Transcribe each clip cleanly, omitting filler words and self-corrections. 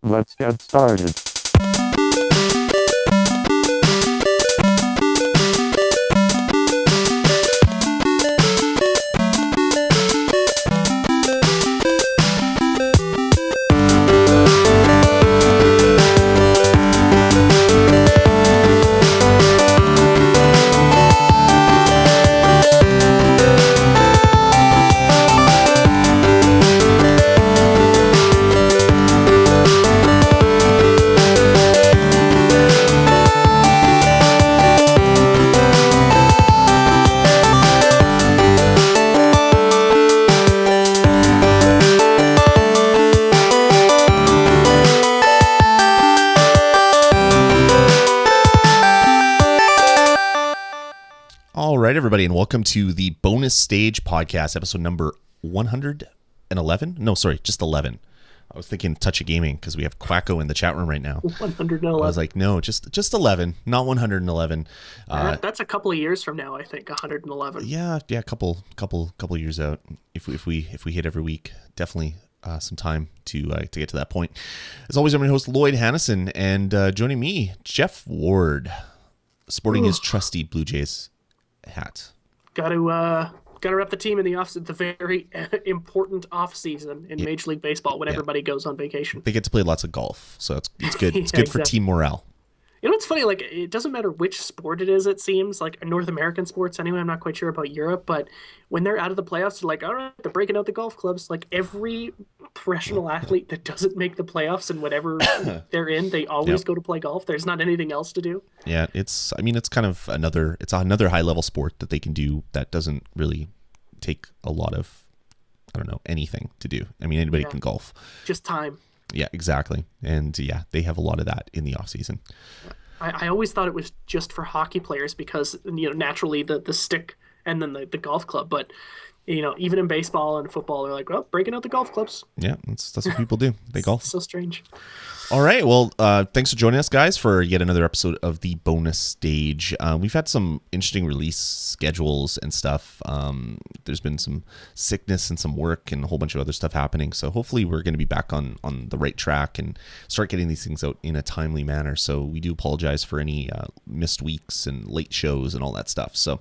Let's get started. All right, everybody, and welcome to the Bonus Stage Podcast, episode number 111. No, sorry, just 11. I was thinking Touch of Gaming because we have Quacko in the chat room right now. 111. I was like, no, just 11, not 111. That's a couple of years from now, I think. 111. Yeah, couple years out. If we hit every week, definitely some time to get to that point. As always, I'm your host Lloyd Hannison, and joining me, Jeff Ward, sporting his trusty Blue Jays hat. Got to rep the team in the off the very important off season in Major League Baseball when everybody goes on vacation. They get to play lots of golf, so it's good. It's Yeah, good for exactly. team morale. You know what's funny? Like, it doesn't matter which sport it is, it seems. Like, North American sports, anyway. I'm not quite sure about Europe, but when they're out of the playoffs, they're like, all right, they're breaking out the golf clubs. Like, every professional athlete that doesn't make the playoffs and whatever they're in, they always go to play golf. There's not anything else to do. Yeah, it's kind of another high level sport that they can do that doesn't really take a lot of, anything to do. I mean, anybody can golf. Just time. Yeah, exactly. And yeah, they have a lot of that in the off season. I always thought it was just for hockey players because, naturally the stick and then the golf club. But, even in baseball and football, they're like, well, breaking out the golf clubs. Yeah, that's what people do. They golf. So strange. All right. Well, thanks for joining us, guys, for yet another episode of the Bonus Stage. We've had some interesting release schedules and stuff. There's been some sickness and some work and a whole bunch of other stuff happening. So hopefully we're going to be back on the right track and start getting these things out in a timely manner. So we do apologize for any missed weeks and late shows and all that stuff. So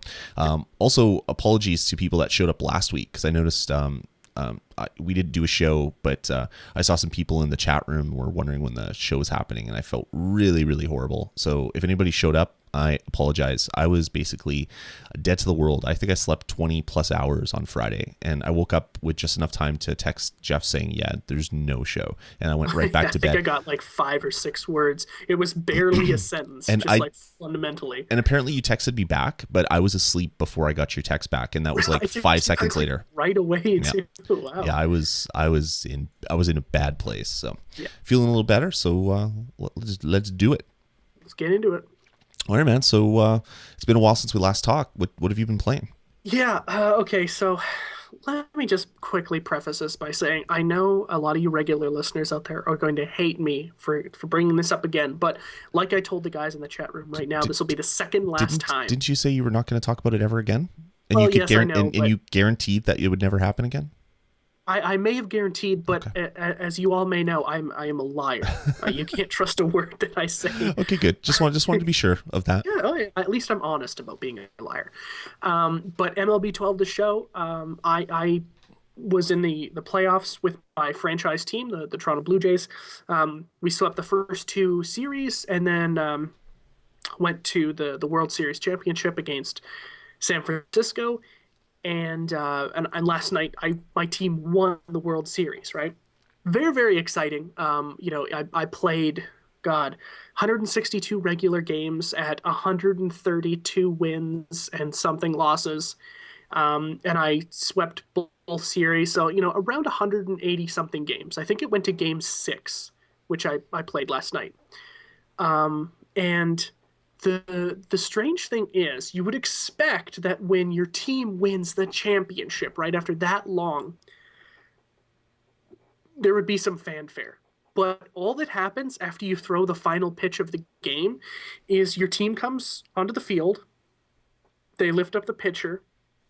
also apologies to people that showed up last week because I noticed we did do a show, but I saw some people in the chat room were wondering when the show was happening, and I felt really, really horrible. So if anybody showed up, I apologize. I was basically dead to the world. I think I slept 20 plus hours on Friday, and I woke up with just enough time to text Jeff saying, yeah, there's no show. And I went right back to bed. I think I got like 5 or 6 words. It was barely a sentence, And just like fundamentally. And apparently you texted me back, but I was asleep before I got your text back, and that was like 5 seconds later. Right away, too. Wow. Yeah, I was in a bad place. So feeling a little better. So let's do it. Let's get into it. All right, man. So it's been a while since we last talked. What have you been playing? Yeah. Okay. So let me just quickly preface this by saying I know a lot of you regular listeners out there are going to hate me for bringing this up again. But like I told the guys in the chat room right now, this will be the second last time. Didn't you say you were not going to talk about it ever again? And Well, you could yes, I know, and but- you guaranteed that it would never happen again? I may have guaranteed, but Okay. as you all may know, I am a liar. You can't trust a word that I say. Okay, good. Just wanted to be sure of that. Yeah, oh, yeah, at least I'm honest about being a liar. But MLB 12, the show, I was in the playoffs with my franchise team, the Toronto Blue Jays. We swept the first 2 series and then went to the World Series championship against San Francisco. And last night, my team won the World Series, right? Very, very exciting. I played, 162 regular games at 132 wins and something losses. And I swept both series. So, around 180 something games. I think it went to game 6, which I played last night. And the strange thing is you would expect that when your team wins the championship right after that long, there would be some fanfare. But all that happens after you throw the final pitch of the game is your team comes onto the field, they lift up the pitcher,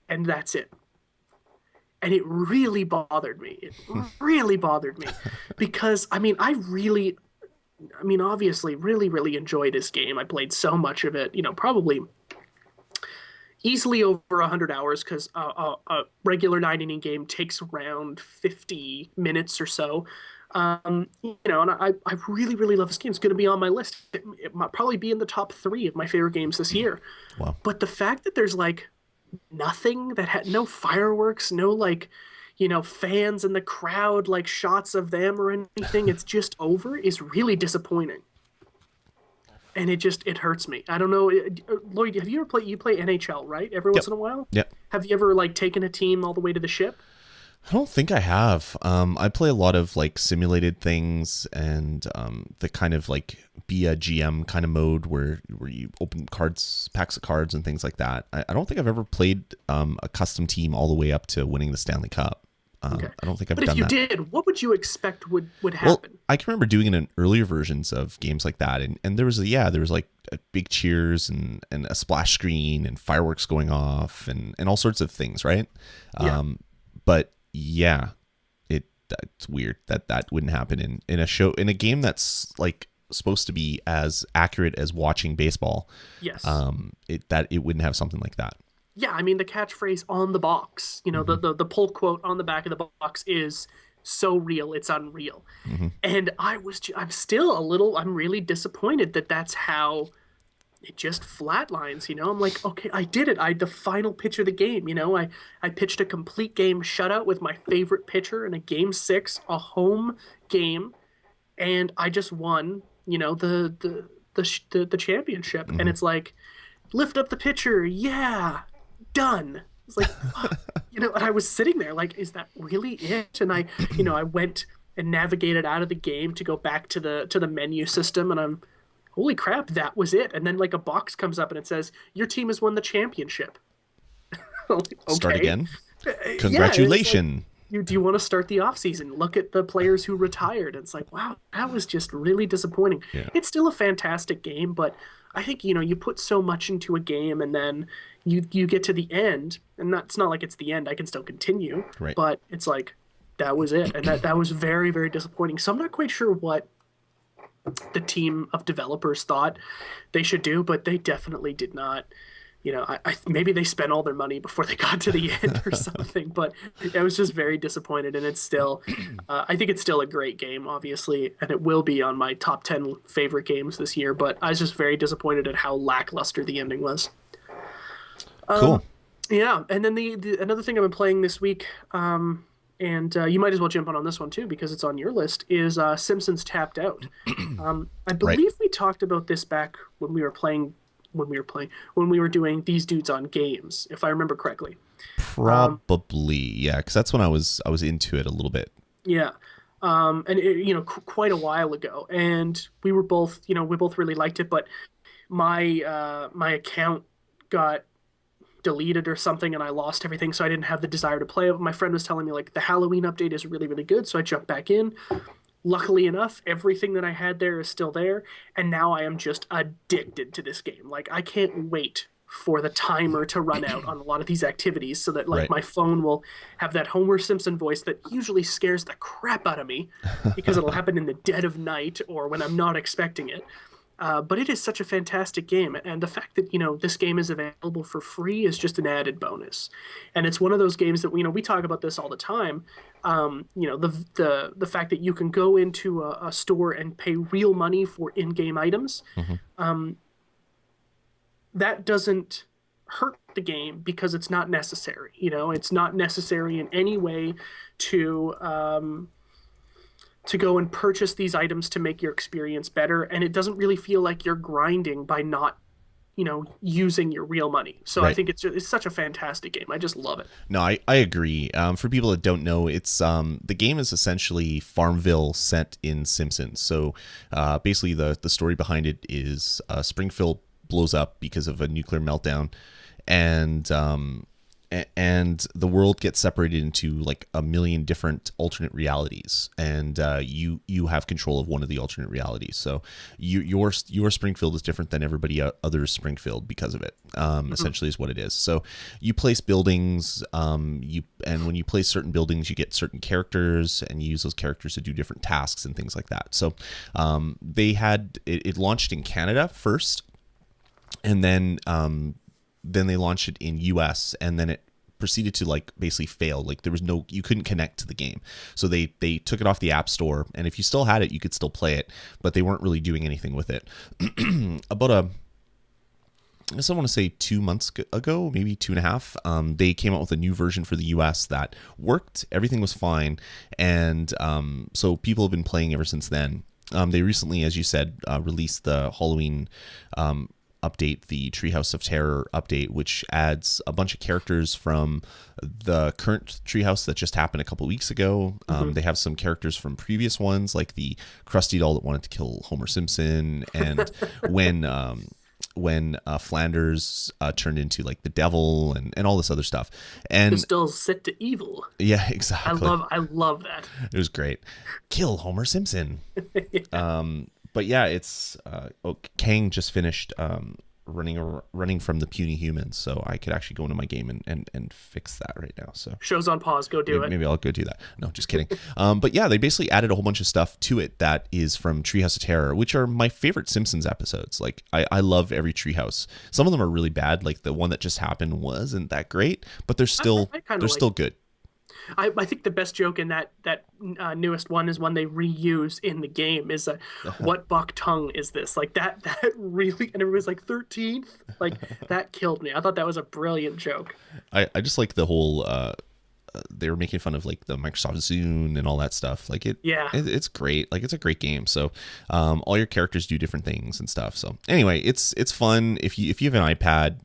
and that's it. And it really bothered me. It really bothered me because obviously really, really enjoy this game. I played so much of it, probably easily over 100 hours because a regular 9 inning game takes around 50 minutes or so. And I really, really love this game. It's going to be on my list. It might probably be in the top 3 of my favorite games this year. Wow. But the fact that there's like nothing that had no fireworks, no like, fans in the crowd, like shots of them or anything, it's just over, is really disappointing. And it hurts me. I don't know. Lloyd, have you ever you play NHL, right? Every once in a while? Yep. Have you ever like taken a team all the way to the ship? I don't think I have. I play a lot of like simulated things and the kind of like be a GM kind of mode where you open packs of cards and things like that. I don't think I've ever played a custom team all the way up to winning the Stanley Cup. Okay. I don't think I've But done if that. you did, what would you expect would happen? Well, I can remember doing it in earlier versions of games like that, and there was like big cheers and a splash screen and fireworks going off and all sorts of things, right? Yeah. But yeah, that's weird that wouldn't happen in a game that's like supposed to be as accurate as watching baseball. Yes. It wouldn't have something like that. Yeah, I mean the catchphrase on the box, the pull quote on the back of the box is so real, it's unreal. And I'm really disappointed that that's how it just flatlines. I'm like, okay, I did it. The final pitch of the game. I pitched a complete game shutout with my favorite pitcher in a game 6, a home game, and I just won. The championship, and it's like, lift up the pitcher, yeah, done. It's like, and I was sitting there like, is that really it? And I went and navigated out of the game to go back to the menu system, and I'm, holy crap, that was it. And then like a box comes up and it says, your team has won the championship. Okay. Start again. Congratulations. Yeah, do you want to start the off season? Look at the players who retired. It's like, wow, that was just really disappointing. Yeah. It's still a fantastic game, but I think, you put so much into a game and then you get to the end, and it's not like it's the end. I can still continue, right. But it's like, that was it. And that was very, very disappointing. So I'm not quite sure what the team of developers thought they should do, but they definitely did not. Maybe they spent all their money before they got to the end or something, but I was just very disappointed. And it's still, I think it's still a great game, obviously, and it will be on my top 10 favorite games this year, but I was just very disappointed at how lackluster the ending was. Cool. Yeah. And then another thing I've been playing this week, and you might as well jump on this one too, because it's on your list, is Simpsons Tapped Out. I believe we talked about this back when we were doing These Dudes on Games, if I remember correctly. Probably, yeah, because that's when I was into it a little bit. Yeah, and quite a while ago, and we both really liked it, but my account got deleted or something, and I lost everything, so I didn't have the desire to play it. But my friend was telling me like the Halloween update is really, really good, so I jumped back in. Luckily enough, everything that I had there is still there, and now I am just addicted to this game. Like, I can't wait for the timer to run out on a lot of these activities so that like my phone will have that Homer Simpson voice that usually scares the crap out of me because it'll happen in the dead of night or when I'm not expecting it. But it is such a fantastic game, and the fact that this game is available for free is just an added bonus. And it's one of those games that we talk about this all the time. The fact that you can go into a store and pay real money for in-game items, that doesn't hurt the game because it's not necessary. It's not necessary in any way to go and purchase these items to make your experience better, and it doesn't really feel like you're grinding by not using your real money. So I think it's such a fantastic game. I just love it. No, I agree. For people that don't know, it's the game is essentially Farmville set in Simpsons. So basically the story behind it is Springfield blows up because of a nuclear meltdown, and and the world gets separated into like a million different alternate realities, and you have control of one of the alternate realities. So your Springfield is different than everybody other's Springfield because of it. Essentially, is what it is. So you place buildings, and when you place certain buildings, you get certain characters, and you use those characters to do different tasks and things like that. So they had it launched in Canada first, and then they launched it in US, and then it proceeded to like basically fail. Like there was you couldn't connect to the game. So they took it off the App Store, and if you still had it, you could still play it, but they weren't really doing anything with it. About I guess I want to say 2 months ago, maybe 2.5, they came out with a new version for the US that worked. Everything was fine. And so people have been playing ever since then. They recently, as you said, released the Halloween update, the Treehouse of Terror update, which adds a bunch of characters from the current Treehouse that just happened a couple weeks ago. They have some characters from previous ones, like the Krusty doll that wanted to kill Homer Simpson, and when Flanders turned into like the devil, and all this other stuff. And still set to evil. Yeah, exactly. I love that. It was great. Kill Homer Simpson. But yeah, it's Kang just finished running from the puny humans, so I could actually go into my game and fix that right now. So show's on pause. Go do it. Maybe I'll go do that. No, just kidding. But yeah, they basically added a whole bunch of stuff to it that is from Treehouse of Terror, which are my favorite Simpsons episodes. Like I love every Treehouse. Some of them are really bad. Like the one that just happened wasn't that great, but they're still still good. I think the best joke in that newest one is one they reuse in the game is what buck tongue is this? Like that really, and everybody's like 13th. Like that killed me. I thought that was a brilliant joke. I just like the whole they were making fun of like the Microsoft Zune and all that stuff. Like it's great. Like it's a great game. So all your characters do different things and stuff. So anyway, it's fun. If you have an iPad,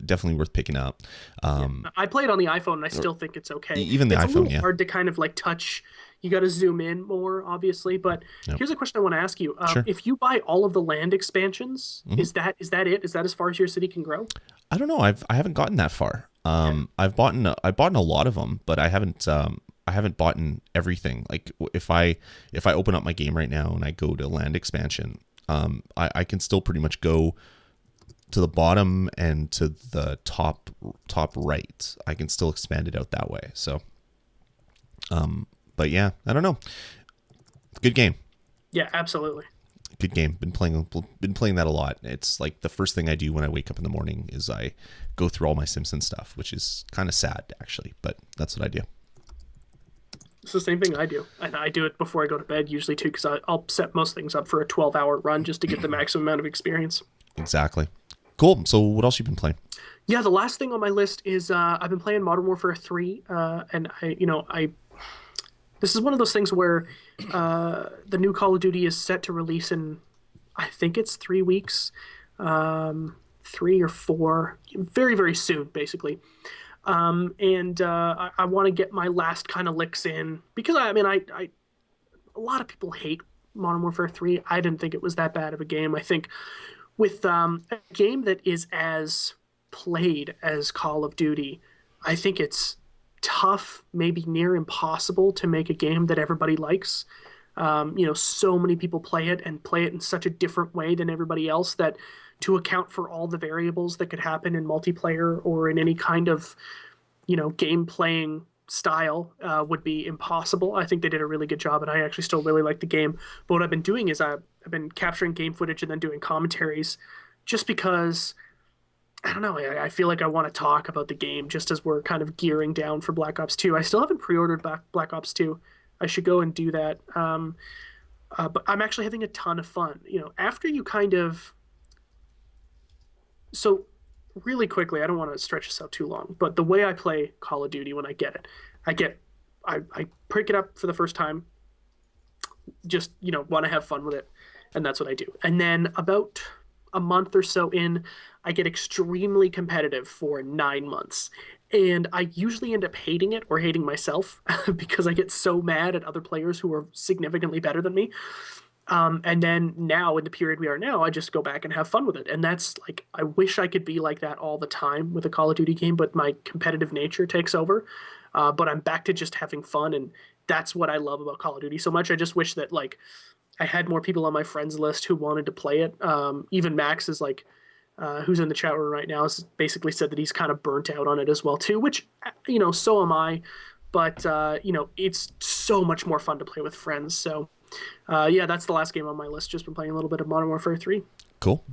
definitely worth picking up. I play it on the iPhone and I still think it's okay. Even the iPhone, a little hard to kind of like touch. You got to zoom in more, obviously. But here's a question I want to ask you: Sure. If you buy all of the land expansions, is that it? Is that as far as your city can grow? I don't know. I haven't gotten that far. I've bought a lot of them, but I haven't bought everything. Like if I open up my game right now and I go to land expansion, I can still pretty much go to the bottom and to the top right. I can still expand it out that way. So, but yeah, I don't know. Good game. Yeah, absolutely. Good game. Been playing that a lot. It's like the first thing I do when I wake up in the morning is I go through all my Simpsons stuff, which is kind of sad actually, but that's what I do. It's the same thing I do, and I do it before I go to bed usually too, because I'll set most things up for a 12-hour run just to get the maximum amount of experience. Exactly. Cool. So what else you been playing? Yeah, the last thing on my list is I've been playing Modern Warfare 3, and this is one of those things where the new Call of Duty is set to release in, I think it's 3 weeks, 3 or 4, very, very soon, basically. And I want to get my last kind of licks in, because I a lot of people hate Modern Warfare 3. I didn't think it was that bad of a game. I think with a game that is as played as Call of Duty, I think it's tough, maybe near impossible to make a game that everybody likes. So many people play it and play it in such a different way than everybody else that to account for all the variables that could happen in multiplayer or in any kind of, game playing style would be impossible. I think they did a really good job, and I actually still really like the game. But what I've been doing is I've been capturing game footage and then doing commentaries just because, I don't know, I feel like I want to talk about the game just as we're kind of gearing down for Black Ops 2. I still haven't pre-ordered Black Ops 2. I should go and do that. But I'm actually having a ton of fun. After you kind of... So, really quickly, I don't want to stretch this out too long, but the way I play Call of Duty when I get it, I pick it up for the first time, just, want to have fun with it, and that's what I do. And then about a month or so in, I get extremely competitive for 9 months. And I usually end up hating it or hating myself because I get so mad at other players who are significantly better than me. And then now in the period we are now, I just go back and have fun with it. And that's like, I wish I could be like that all the time with a Call of Duty game, but my competitive nature takes over. But I'm back to just having fun. And that's what I love about Call of Duty so much. I just wish that like I had more people on my friends list who wanted to play it. Even Max is like, who's in the chat room right now, has basically said that he's kind of burnt out on it as well too, which, so am I. But, it's so much more fun to play with friends. So, yeah, that's the last game on my list. Just been playing a little bit of Modern Warfare 3. Cool.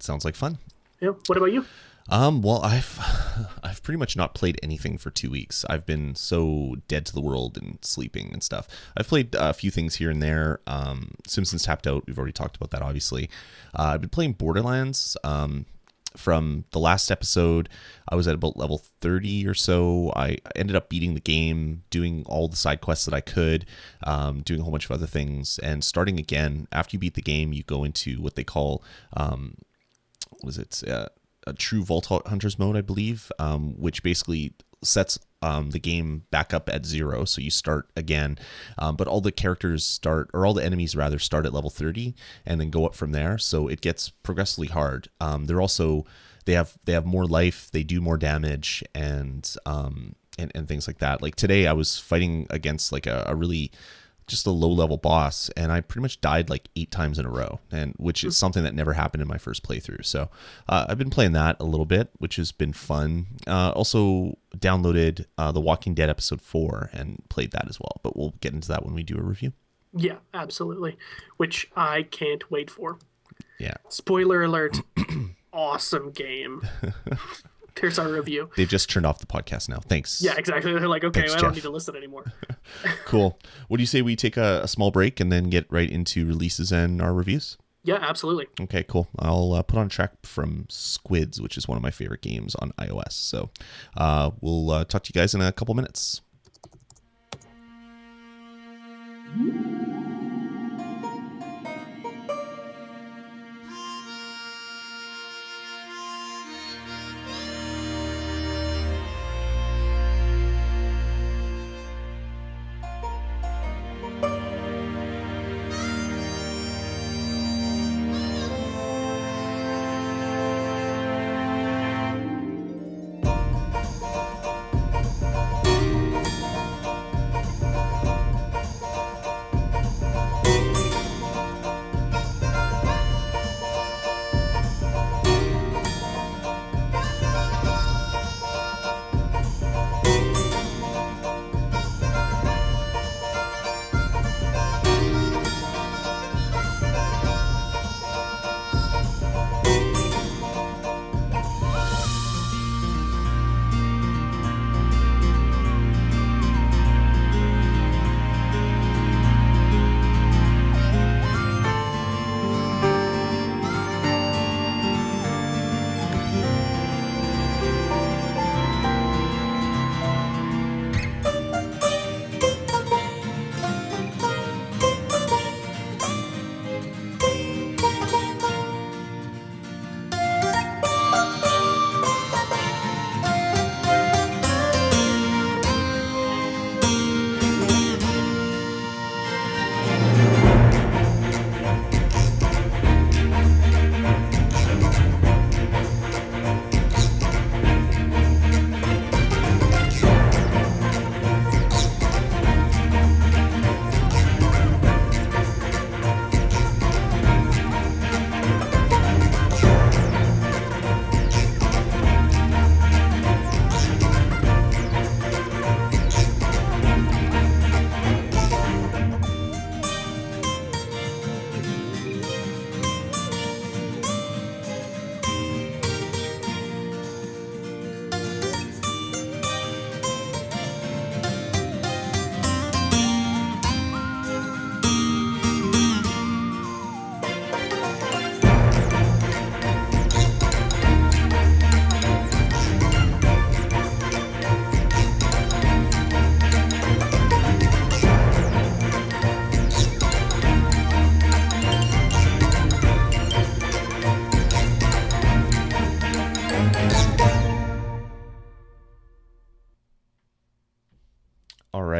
Sounds like fun. Yeah. What about you? Well, I've pretty much not played anything for 2 weeks. I've been so dead to the world and sleeping and stuff. I've played a few things here and there. Simpsons tapped out. We've already talked about that, obviously. I've been playing Borderlands. From the last episode, I was at about level 30 or so. I ended up beating the game, doing all the side quests that I could, doing a whole bunch of other things, and starting again. After you beat the game, you go into what they call, a true Vault Hunters mode, I believe, which basically sets the game back up at 0, so you start again, but all the characters start, or all the enemies rather, start at level 30 and then go up from there, so it gets progressively hard. They're also, they have more life, they do more damage, and things like that. Like today I was fighting against like a really just a low-level boss, and I pretty much died like 8 times in a row, and which is something that never happened in my first playthrough. So I've been playing that a little bit, which has been fun. Also downloaded The Walking Dead episode 4 and played that as well, but we'll get into that when we do a review. Yeah, absolutely. Which I can't wait for. Yeah. Spoiler alert. Awesome game. Here's our review. They've just turned off the podcast now. Thanks. Yeah, exactly. They're like, okay, Thanks, I don't Jeff. need to listen anymore. Cool. What do you say we take a small break and then get right into releases and our reviews? Yeah, absolutely. Okay, cool. I'll put on a track from Squids, which is one of my favorite games on iOS. So we'll talk to you guys in a couple minutes.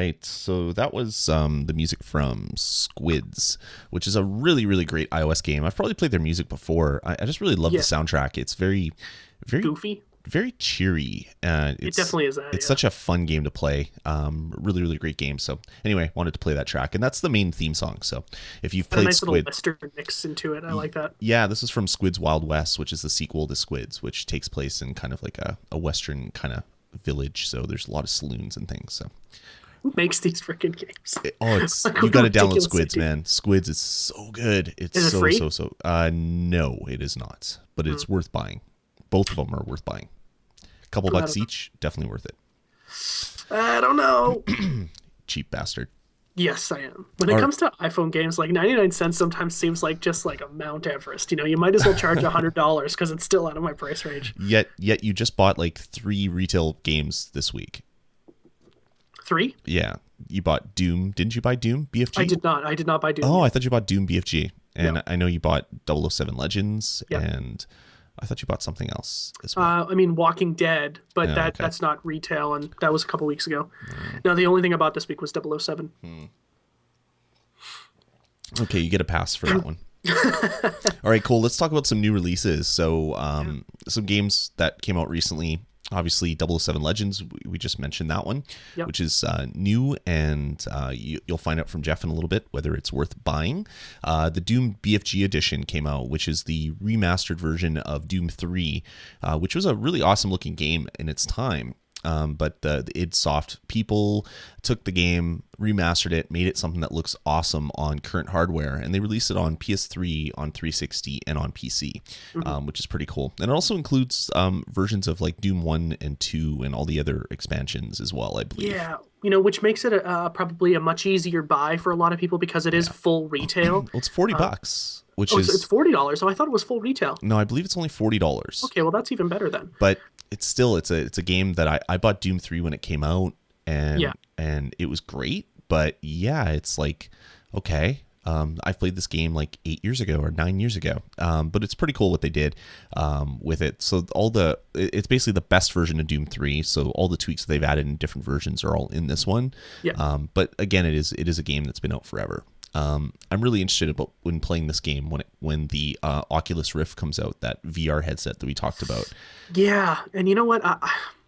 right. So that was the music from Squids, which is a really, really great iOS game. I've probably played their music before. I just really love the Yeah, soundtrack. It's very, very, goofy. very cheery. It definitely is that. It's Yeah, such a fun game to play. Really, really great game. So anyway, wanted to play that track, and that's the main theme song. So if you've and a played nice little Squid, western mix into it. I like that. yeah, this is from Squid's Wild West, which is the sequel to Squids, which takes place in kind of like a western kind of village. So there's a lot of saloons and things. So Who makes these freaking games? it's Like, you got to download ridiculous Squids, idea. man. Squids is so good. It's Is it so free? so. No, it is not, but it's worth buying. Both of them are worth buying. A couple Glad bucks of it. each, definitely worth it. I don't know. Cheap bastard. Yes, I am. When it Or- comes to iPhone games, like 99 cents sometimes seems like just like a Mount Everest. You know, you might as well charge $100 because it's still out of my price range. Yet you just bought like 3 retail games this week. 3? Yeah, you bought Doom. Didn't you buy Doom BFG? I did not. I did not buy Doom. Oh, yet. I thought you bought Doom BFG. And No. I know you bought 007 Legends, Yeah. and I thought you bought something else as well. I mean, Walking Dead, but Yeah, okay. that's not retail, and that was a couple weeks ago. No, the only thing I bought this week was 007. Okay, you get a pass for that one. All right, cool. Let's talk about some new releases. So, some games that came out recently. Obviously, 007 Legends, we just mentioned that one, Yep. which is new, and you'll find out from Jeff in a little bit whether it's worth buying. The Doom BFG edition came out, which is the remastered version of Doom 3, which was a really awesome looking game in its time. But the id Soft people took the game, remastered it, made it something that looks awesome on current hardware, and they released it on PS3, on 360, and on PC, which is pretty cool. And it also includes versions of like Doom 1 and 2 and all the other expansions as well, I believe. Yeah, you know, which makes it probably a much easier buy for a lot of people because it is full retail. Well, it's $40, which Oh, is it's $40. Oh, I thought it was full retail. no, I believe it's only $40. Okay, well that's even better then. But it's still it's a game that I bought Doom 3 when it came out, and Yeah. and it was great. But yeah, it's like, okay, I've played this game like 8 years ago or 9 years ago, but it's pretty cool what they did with it. So it's basically the best version of Doom 3. So all the tweaks that they've added in different versions are all in this one. Yeah. But again, it is a game that's been out forever. I'm really interested about when playing this game when the Oculus Rift comes out, that VR headset that we talked about. Yeah, and you know what?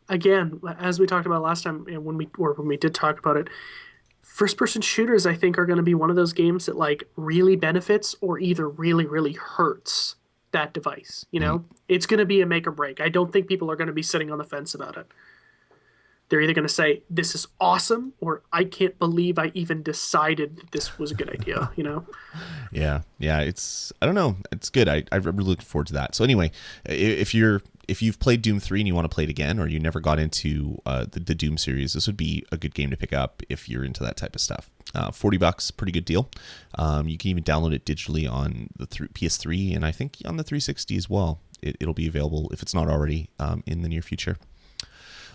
Again, as we talked about last time, when we did talk about it, first-person shooters, I think, are going to be one of those games that like really benefits or either really, really hurts that device. You know, it's going to be a make or break. I don't think people are going to be sitting on the fence about it. They're either going to say this is awesome or I can't believe I even decided that this was a good idea. You know. Yeah, it's I don't know, it's good. I'm really looking forward to that. So anyway, if you've played Doom 3 and you want to play it again, or you never got into the Doom series, this would be a good game to pick up if you're into that type of stuff. $40, pretty good deal. You can even download it digitally on the PS3 and I think on the 360 as well. It'll be available if it's not already in the near future.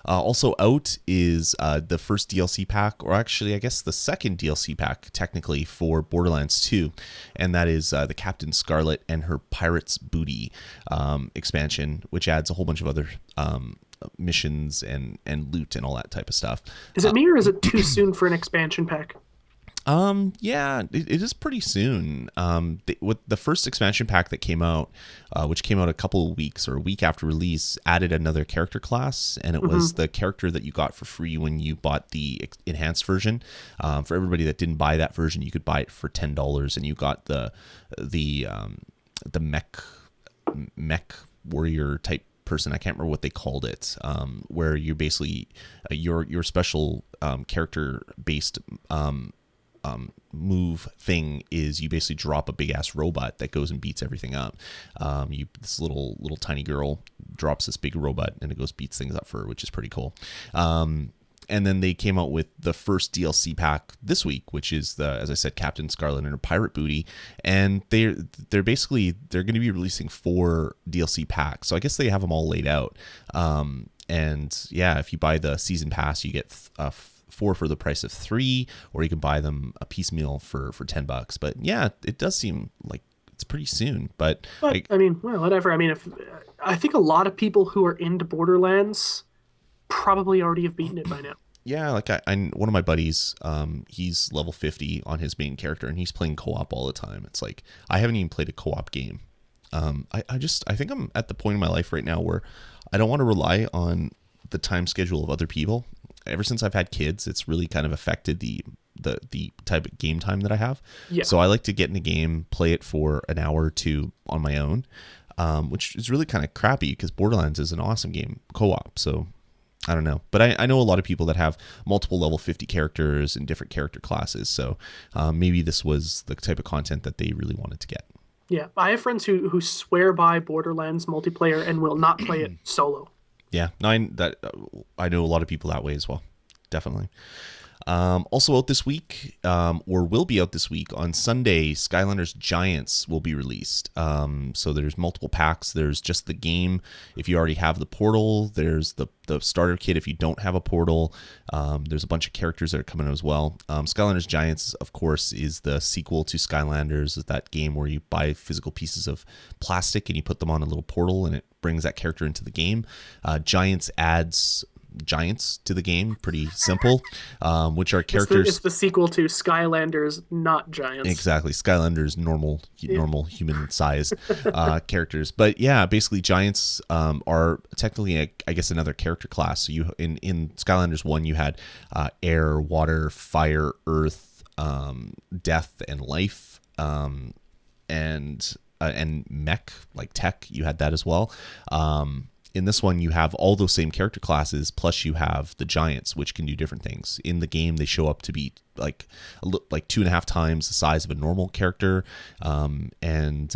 Also out is the first DLC pack, or actually I guess the second DLC pack technically, for Borderlands 2, and that is the Captain Scarlet and her Pirate's Booty expansion, which adds a whole bunch of other missions and loot and all that type of stuff. Is it me or is it too soon for an expansion pack? Yeah, it is pretty soon. With the first expansion pack that came out, which came out a couple of weeks or a week after release, added another character class, and it was the character that you got for free when you bought the enhanced version. For everybody that didn't buy that version, you could buy it for $10, and you got the mech warrior type person. I can't remember what they called it, where you're basically your special character based move thing is you basically drop a big ass robot that goes and beats everything up. This little tiny girl drops this big robot and it goes beats things up for her, which is pretty cool. And then they came out with the first DLC pack this week, which is as I said, Captain Scarlet and her Pirate Booty, and they're going to be releasing 4 DLC packs. So I guess they have them all laid out. And yeah, if you buy the season pass, you get 4 for the price of 3, or you can buy them a piecemeal for $10. But yeah, it does seem like it's pretty soon. But I mean, well, whatever. I mean, I think a lot of people who are into Borderlands probably already have beaten it by now. Yeah, like I one of my buddies, he's level 50 on his main character, and he's playing co-op all the time. It's like I haven't even played a co-op game. I think I'm at the point in my life right now where I don't want to rely on the time schedule of other people. Ever since I've had kids, it's really kind of affected the type of game time that I have. Yeah. So I like to get in a game, play it for an hour or two on my own, which is really kind of crappy because Borderlands is an awesome game co-op. So I don't know, but I know a lot of people that have multiple level 50 characters and different character classes. So maybe this was the type of content that they really wanted to get. Yeah, I have friends who swear by Borderlands multiplayer and will not play it solo. Yeah, no, I know a lot of people that way as well. Definitely. Also out this week, or will be out this week on Sunday, Skylanders Giants will be released. So there's multiple packs. There's just the game if you already have the portal. There's the starter kit if you don't have a portal. There's a bunch of characters that are coming out as well. Skylanders Giants, of course, is the sequel to Skylanders. Is that game where you buy physical pieces of plastic and you put them on a little portal and it brings that character into the game. Giants adds giants to the game, pretty simple, which are characters. It's the sequel to Skylanders, not Giants. Exactly, Skylanders normal human sized characters. But yeah, basically giants are technically I guess another character class. So you in Skylanders 1 you had air, water, fire, earth, death, and life, and mech, like tech. You had that as well. In this one, you have all those same character classes, plus you have the giants, which can do different things. In the game, they show up to be like 2.5 times the size of a normal character, and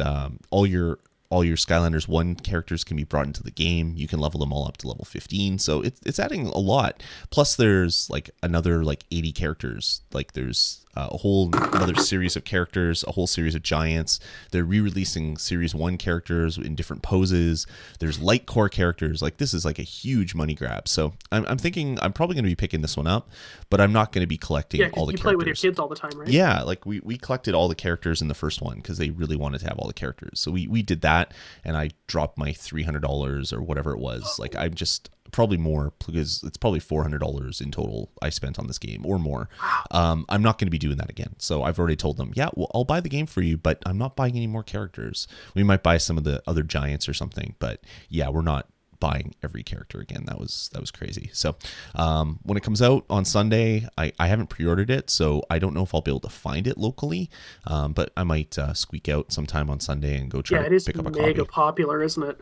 all your Skylanders 1 characters can be brought into the game. You can level them all up to level 15, so it's adding a lot. Plus, there's like another 80 characters. Like there's a whole other series of characters, a whole series of giants. They're re-releasing Series 1 characters in different poses. There's light core characters. Like this is like a huge money grab. So I'm thinking I'm probably going to be picking this one up, but I'm not going to be collecting all the characters. Yeah, you play with your kids all the time, right? Yeah, like we collected all the characters in the first one because they really wanted to have all the characters. So we did that, and I dropped my $300 or whatever it was. Like I'm just probably more because it's probably $400 in total I spent on this game or more. I'm not going to be doing that again. So I've already told them, yeah, well, I'll buy the game for you, but I'm not buying any more characters. We might buy some of the other giants or something, but yeah, we're not buying every character again. That was crazy. So when it comes out on Sunday, I haven't pre-ordered it, so I don't know if I'll be able to find it locally, but I might squeak out sometime on Sunday and go try to pick up a copy. Yeah, it is mega popular, isn't it?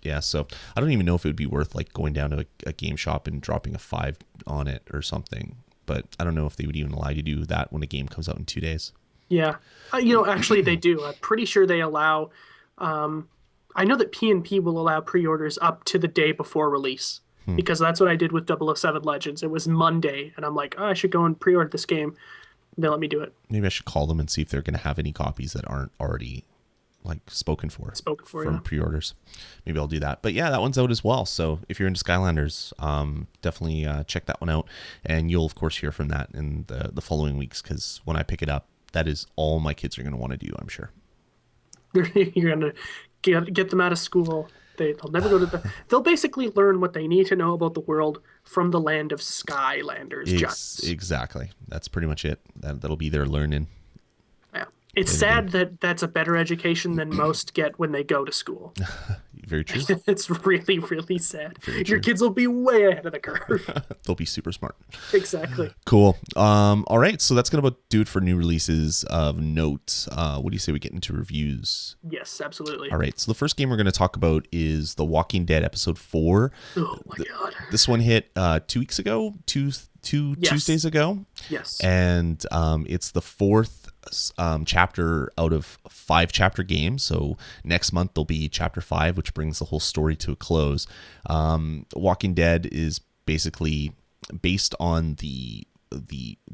Yeah. So I don't even know if it would be worth like going down to a game shop and dropping a $5 on it or something, but I don't know if they would even allow you to do that when a game comes out in 2 days. Yeah. Actually they do. I'm pretty sure they allow I know that P&P will allow pre-orders up to the day before release, because that's what I did with 007 Legends. It was Monday, and I'm like, I should go and pre-order this game. They let me do it. Maybe I should call them and see if they're going to have any copies that aren't already spoken for from pre-orders. Maybe I'll do that. But yeah, that one's out as well. So if you're into Skylanders, definitely check that one out. And you'll, of course, hear from that in the following weeks, because when I pick it up, that is all my kids are going to want to do, I'm sure. You're going to get them out of school. They'll never go to they'll basically learn what they need to know about the world from the land of Skylanders. Exactly. That's pretty much it. That'll be their learning. Yeah. It's sad that that's a better education than most get when they go to school. Very true. It's really, really sad. Your kids will be way ahead of the curve. They'll be super smart. Exactly. Cool. All right. So that's going to do it for new releases of note. What do you say we get into reviews? Yes, absolutely. All right. So the first game we're going to talk about is The Walking Dead Episode 4. Oh, my God. This one hit 2 weeks ago, two Tuesdays ago. Yes. And it's the fourth chapter out of 5 chapter games. So next month there'll be chapter 5, which brings the whole story to a close. Walking Dead is basically based on the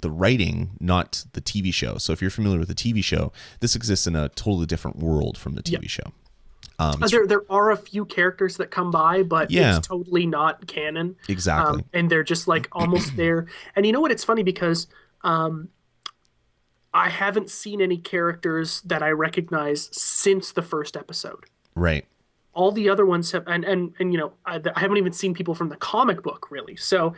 writing, not the TV show. So if you're familiar with the TV show, this exists in a totally different world from the TV show. There are a few characters that come by, but it's totally not canon. Exactly. And they're just like almost there. And you know what? It's funny because I haven't seen any characters that I recognize since the first episode. Right. All the other ones have, and I haven't even seen people from the comic book really. So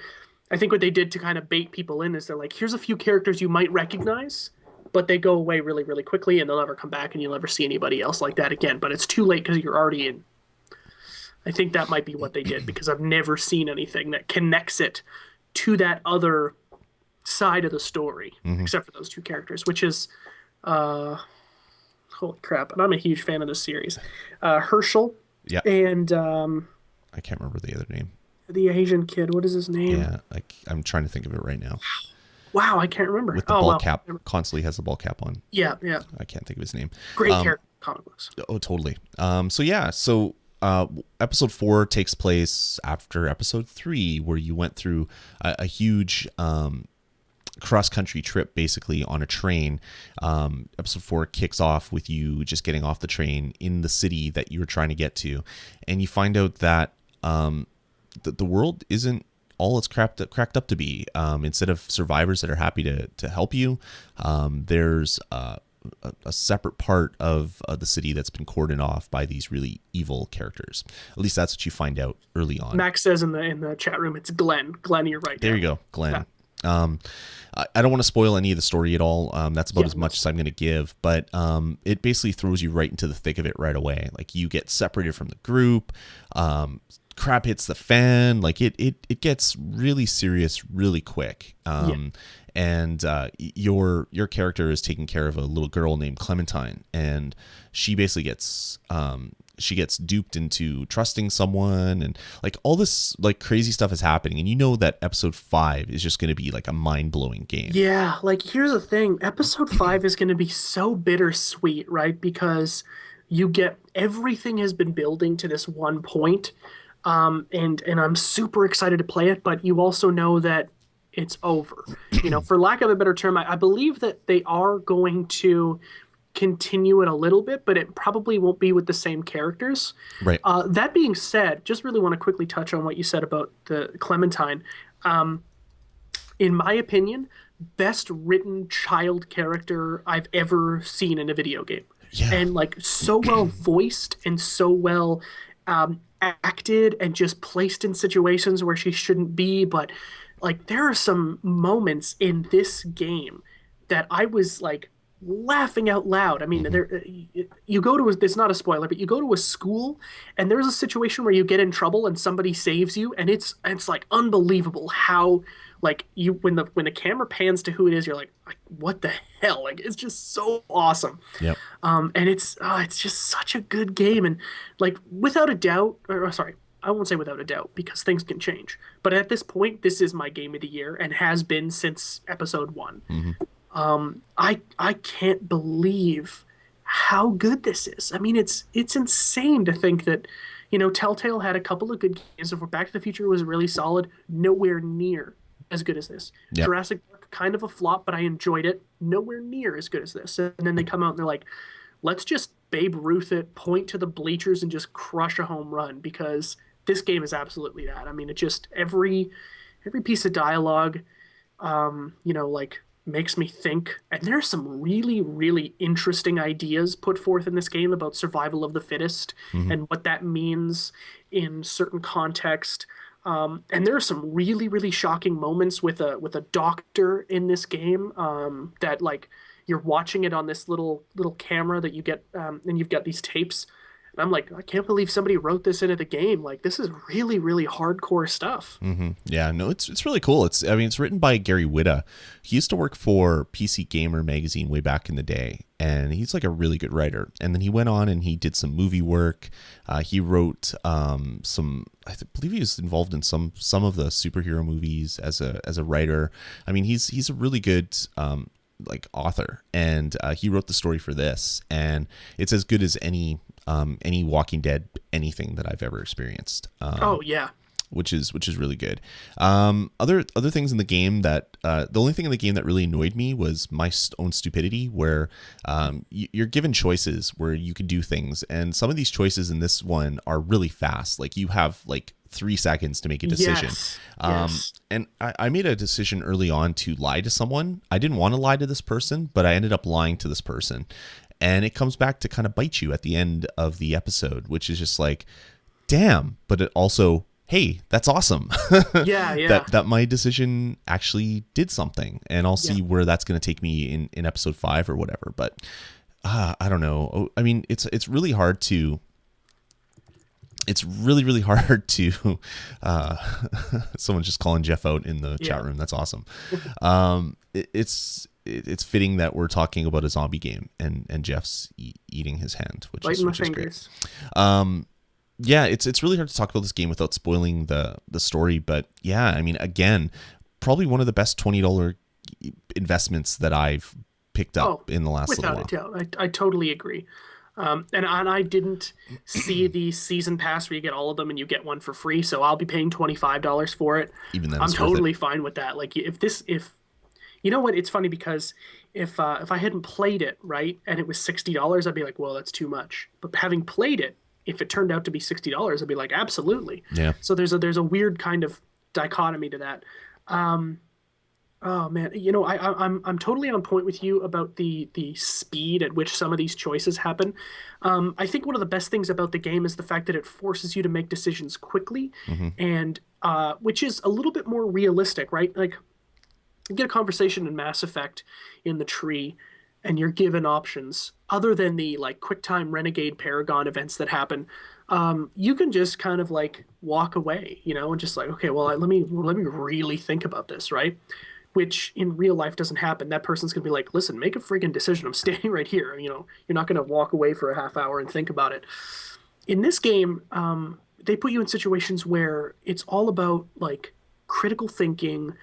I think what they did to kind of bait people in is they're like, here's a few characters you might recognize, but they go away really, really quickly and they'll never come back and you'll never see anybody else like that again. But it's too late because you're already in. I think that might be what they did because I've never seen anything that connects it to that other side of the story, except for those two characters, which is, holy crap. And I'm a huge fan of this series. Herschel Yeah. and I can't remember the other name. the Asian kid. What is his name? Yeah, I'm trying to think of it right now. Wow, I can't remember. With the ball cap, constantly has the ball cap on. Yeah, yeah. I can't think of his name. Great character, comic books. Oh, totally. So episode 4 takes place after episode 3, where you went through a huge cross-country trip, basically on a train. Episode 4 kicks off with you just getting off the train in the city that you were trying to get to, and you find out that the world isn't all it's cracked up to be. Instead of survivors that are happy to help you, there's a separate part of the city that's been cordoned off by these really evil characters. At least that's what you find out early on. Max says in the chat room, it's Glenn. Glenn, you're right. There you go, Glenn. Yeah. I don't want to spoil any of the story at all. That's about as much as I'm going to give, but it basically throws you right into the thick of it right away. Like, you get separated from the group. Crap hits the fan. Like, it gets really serious really quick. And your character is taking care of a little girl named Clementine, and she basically gets duped into trusting someone, and like all this like crazy stuff is happening, and you know that episode 5 is just going to be like a mind-blowing game. Yeah, like here's the thing, episode 5 is going to be so bittersweet, right? Because you get everything has been building to this one point, and I'm super excited to play it, but you also know that it's over. You know, for lack of a better term, I believe that they are going to continue it a little bit, but it probably won't be with the same characters. Right. That being said, just really want to quickly touch on what you said about the Clementine. In my opinion, best written child character I've ever seen in a video game. Yeah. And like so well voiced and so well acted and just placed in situations where she shouldn't be. But like, there are some moments in this game that I was like laughing out loud. I mean, you go to it's not a spoiler, but you go to a school and there's a situation where you get in trouble and somebody saves you, and it's like unbelievable how like you when the camera pans to who it is, you're like what the hell? Like, it's just so awesome. Yep. And it's just such a good game, and like without a doubt, or sorry, I won't say without a doubt because things can change, but at this point, this is my game of the year and has been since episode 1. I can't believe how good this is. I mean, it's insane to think that, you know, Telltale had a couple of good games. If Back to the Future was really solid, nowhere near as good as this. Yep. Jurassic Park, kind of a flop, but I enjoyed it. Nowhere near as good as this. And then they come out and they're like, let's just Babe Ruth it, point to the bleachers, and just crush a home run, because this game is absolutely that. I mean, it just every piece of dialogue, you know, like makes me think. And there are some really, really interesting ideas put forth in this game about survival of the fittest and what that means in certain context. And there are some really, really shocking moments with a doctor in this game that like you're watching it on this little camera that you get, and you've got these tapes. And I'm like, I can't believe somebody wrote this into the game. Like, this is really, really hardcore stuff. Yeah, no, it's really cool. It's written by Gary Whitta. He used to work for PC Gamer magazine way back in the day, and he's like a really good writer. And then he went on and he did some movie work. He wrote some. Believe he was involved in some of the superhero movies as a writer. I mean, he's a really good like author, and he wrote the story for this, and it's as good as any Walking Dead anything that I've ever experienced. Oh yeah, which is really good. Other things in the game that the only thing in the game that really annoyed me was my own stupidity, where you're given choices where you can do things, and some of these choices in this one are really fast. Like, you have like 3 seconds to make a decision. Yes. And I made a decision early on to lie to someone. I didn't want to lie to this person, but I ended up lying to this person. And it comes back to kind of bite you at the end of the episode, which is just like, damn. But it also hey, that's awesome. Yeah, yeah, that my decision actually did something, and I'll yeah. see where that's going to take me in episode 5 or whatever. But I don't know. I mean, it's really hard to. It's really hard to. Uh, someone's just calling Jeff out in the chat Yeah. room. That's awesome. It's fitting that we're talking about a zombie game, and Jeff's eating his hand, which Biting my is great. fingers. Yeah, it's really hard to talk about this game without spoiling the story. But yeah, I mean, again, probably one of the best $20 investments that I've picked up in the last little Without while. a doubt, I totally agree. And I didn't see the season pass where you get all of them and you get one for free, so I'll be paying $25 for it. Even then, I'm it's worth it. totally fine with that. Like if you know what, it's funny because if I hadn't played it right and it was $60, I'd be like, well, that's too much. But having played it, if it turned out to be $60, I'd be like, absolutely. Yeah. So there's a weird kind of dichotomy to that. Oh man, I'm totally on point with you about the speed at which some of these choices happen. I think one of the best things about the game is the fact that it forces you to make decisions quickly, Hmm. and which is a little bit more realistic, right? Like you get a conversation in Mass Effect in the tree, and you're given options other than the like QuickTime Renegade Paragon events that happen. You can just kind of like walk away, and just like, okay, well, let me really think about this, right? Which in real life doesn't happen. That person's gonna be like, listen, make a friggin' decision. I'm standing right here. You're not gonna walk away for a half hour and think about it. In this game, they put you in situations where it's all about like critical thinking,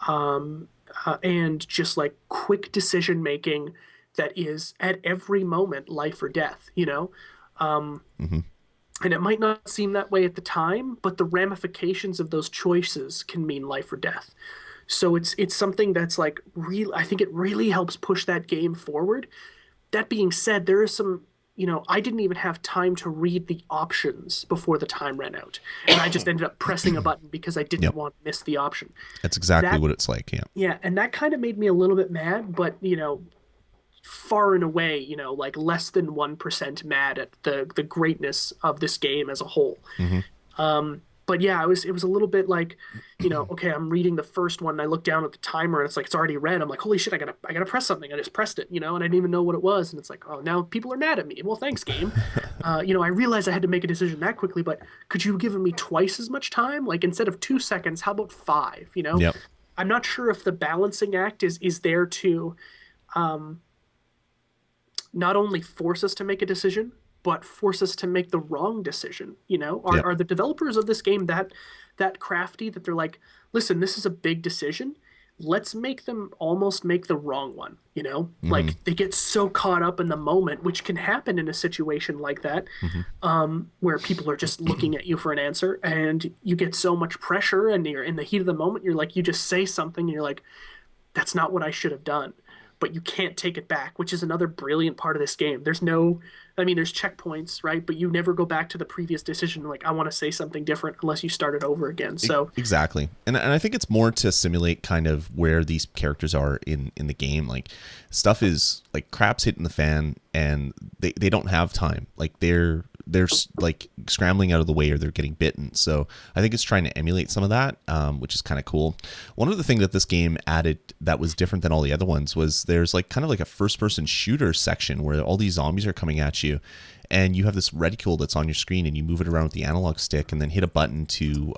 and just like quick decision making that is at every moment life or death. Hmm. And it might not seem that way at the time, but the ramifications of those choices can mean life or death. So it's something that's like real. I think it really helps push that game forward. That being said, there is some, I didn't even have time to read the options before the time ran out, and I just ended up pressing a button because I didn't Yep. want to miss the option. That's exactly That what it's like. Yeah. Yeah, and that kind of made me a little bit mad, but far and away, like less than 1% mad at the greatness of this game as a whole. Hmm. But yeah, it was a little bit like, okay, I'm reading the first one and I look down at the timer and it's like it's already read. I'm like, holy shit, I gotta press something. I just pressed it, and I didn't even know what it was. And it's like, oh, now people are mad at me. Well, thanks, game. I realized I had to make a decision that quickly, but could you have given me twice as much time? Like instead of 2 seconds, how about 5? Yep. I'm not sure if the balancing act is there to not only force us to make a decision, but force us to make the wrong decision. Are Yep. are the developers of this game that crafty that they're like, listen, this is a big decision. Let's make them almost make the wrong one. Hmm. Like they get so caught up in the moment, which can happen in a situation like that, Hmm. where people are just looking at you for an answer, and you get so much pressure, and you're in the heat of the moment. You're like, you just say something, and you're like, that's not what I should have done. But you can't take it back, which is another brilliant part of this game. There's checkpoints, right? But you never go back to the previous decision. Like, I want to say something different unless you start it over again. So, Exactly. And I think it's more to simulate kind of where these characters are in the game. Like stuff is like crap's hitting the fan and they don't have time. Like they're like scrambling out of the way or they're getting bitten. So I think it's trying to emulate some of that, which is kind of cool. One of the things that this game added that was different than all the other ones was there's like kind of like a first person shooter section where all these zombies are coming at you and you have this reticule that's on your screen and you move it around with the analog stick and then hit a button to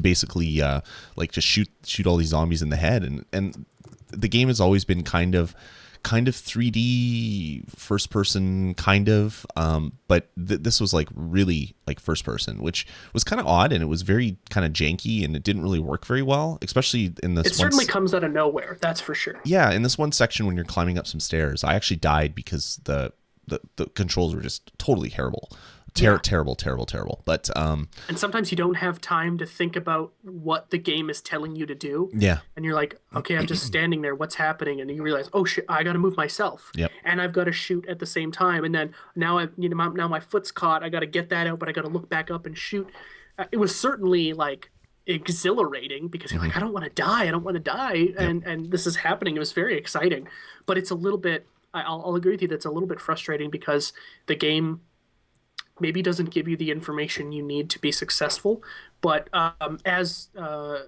basically like just shoot all these zombies in the head. And the game has always been kind of 3D first person but this was like really like first person, which was kind of odd and it was very kind of janky and it didn't really work very well, especially in this it certainly comes out of nowhere. That's for sure. yeah, in this one section when you're climbing up some stairs. I actually died because the controls were just totally terrible. Yeah. Terrible. But And sometimes you don't have time to think about what the game is telling you to do. yeah. And you're like, okay, I'm just standing there. What's happening? And you realize, oh shit, I got to move myself. Yep. And I've got to shoot at the same time. And then now my foot's caught. I got to get that out, but I got to look back up and shoot. It was certainly like exhilarating because you're like, I don't want to die. I don't want to die. And this is happening. It was very exciting, but it's a little bit, I'll agree with you. That's a little bit frustrating because the game maybe doesn't give you the information you need to be successful. But as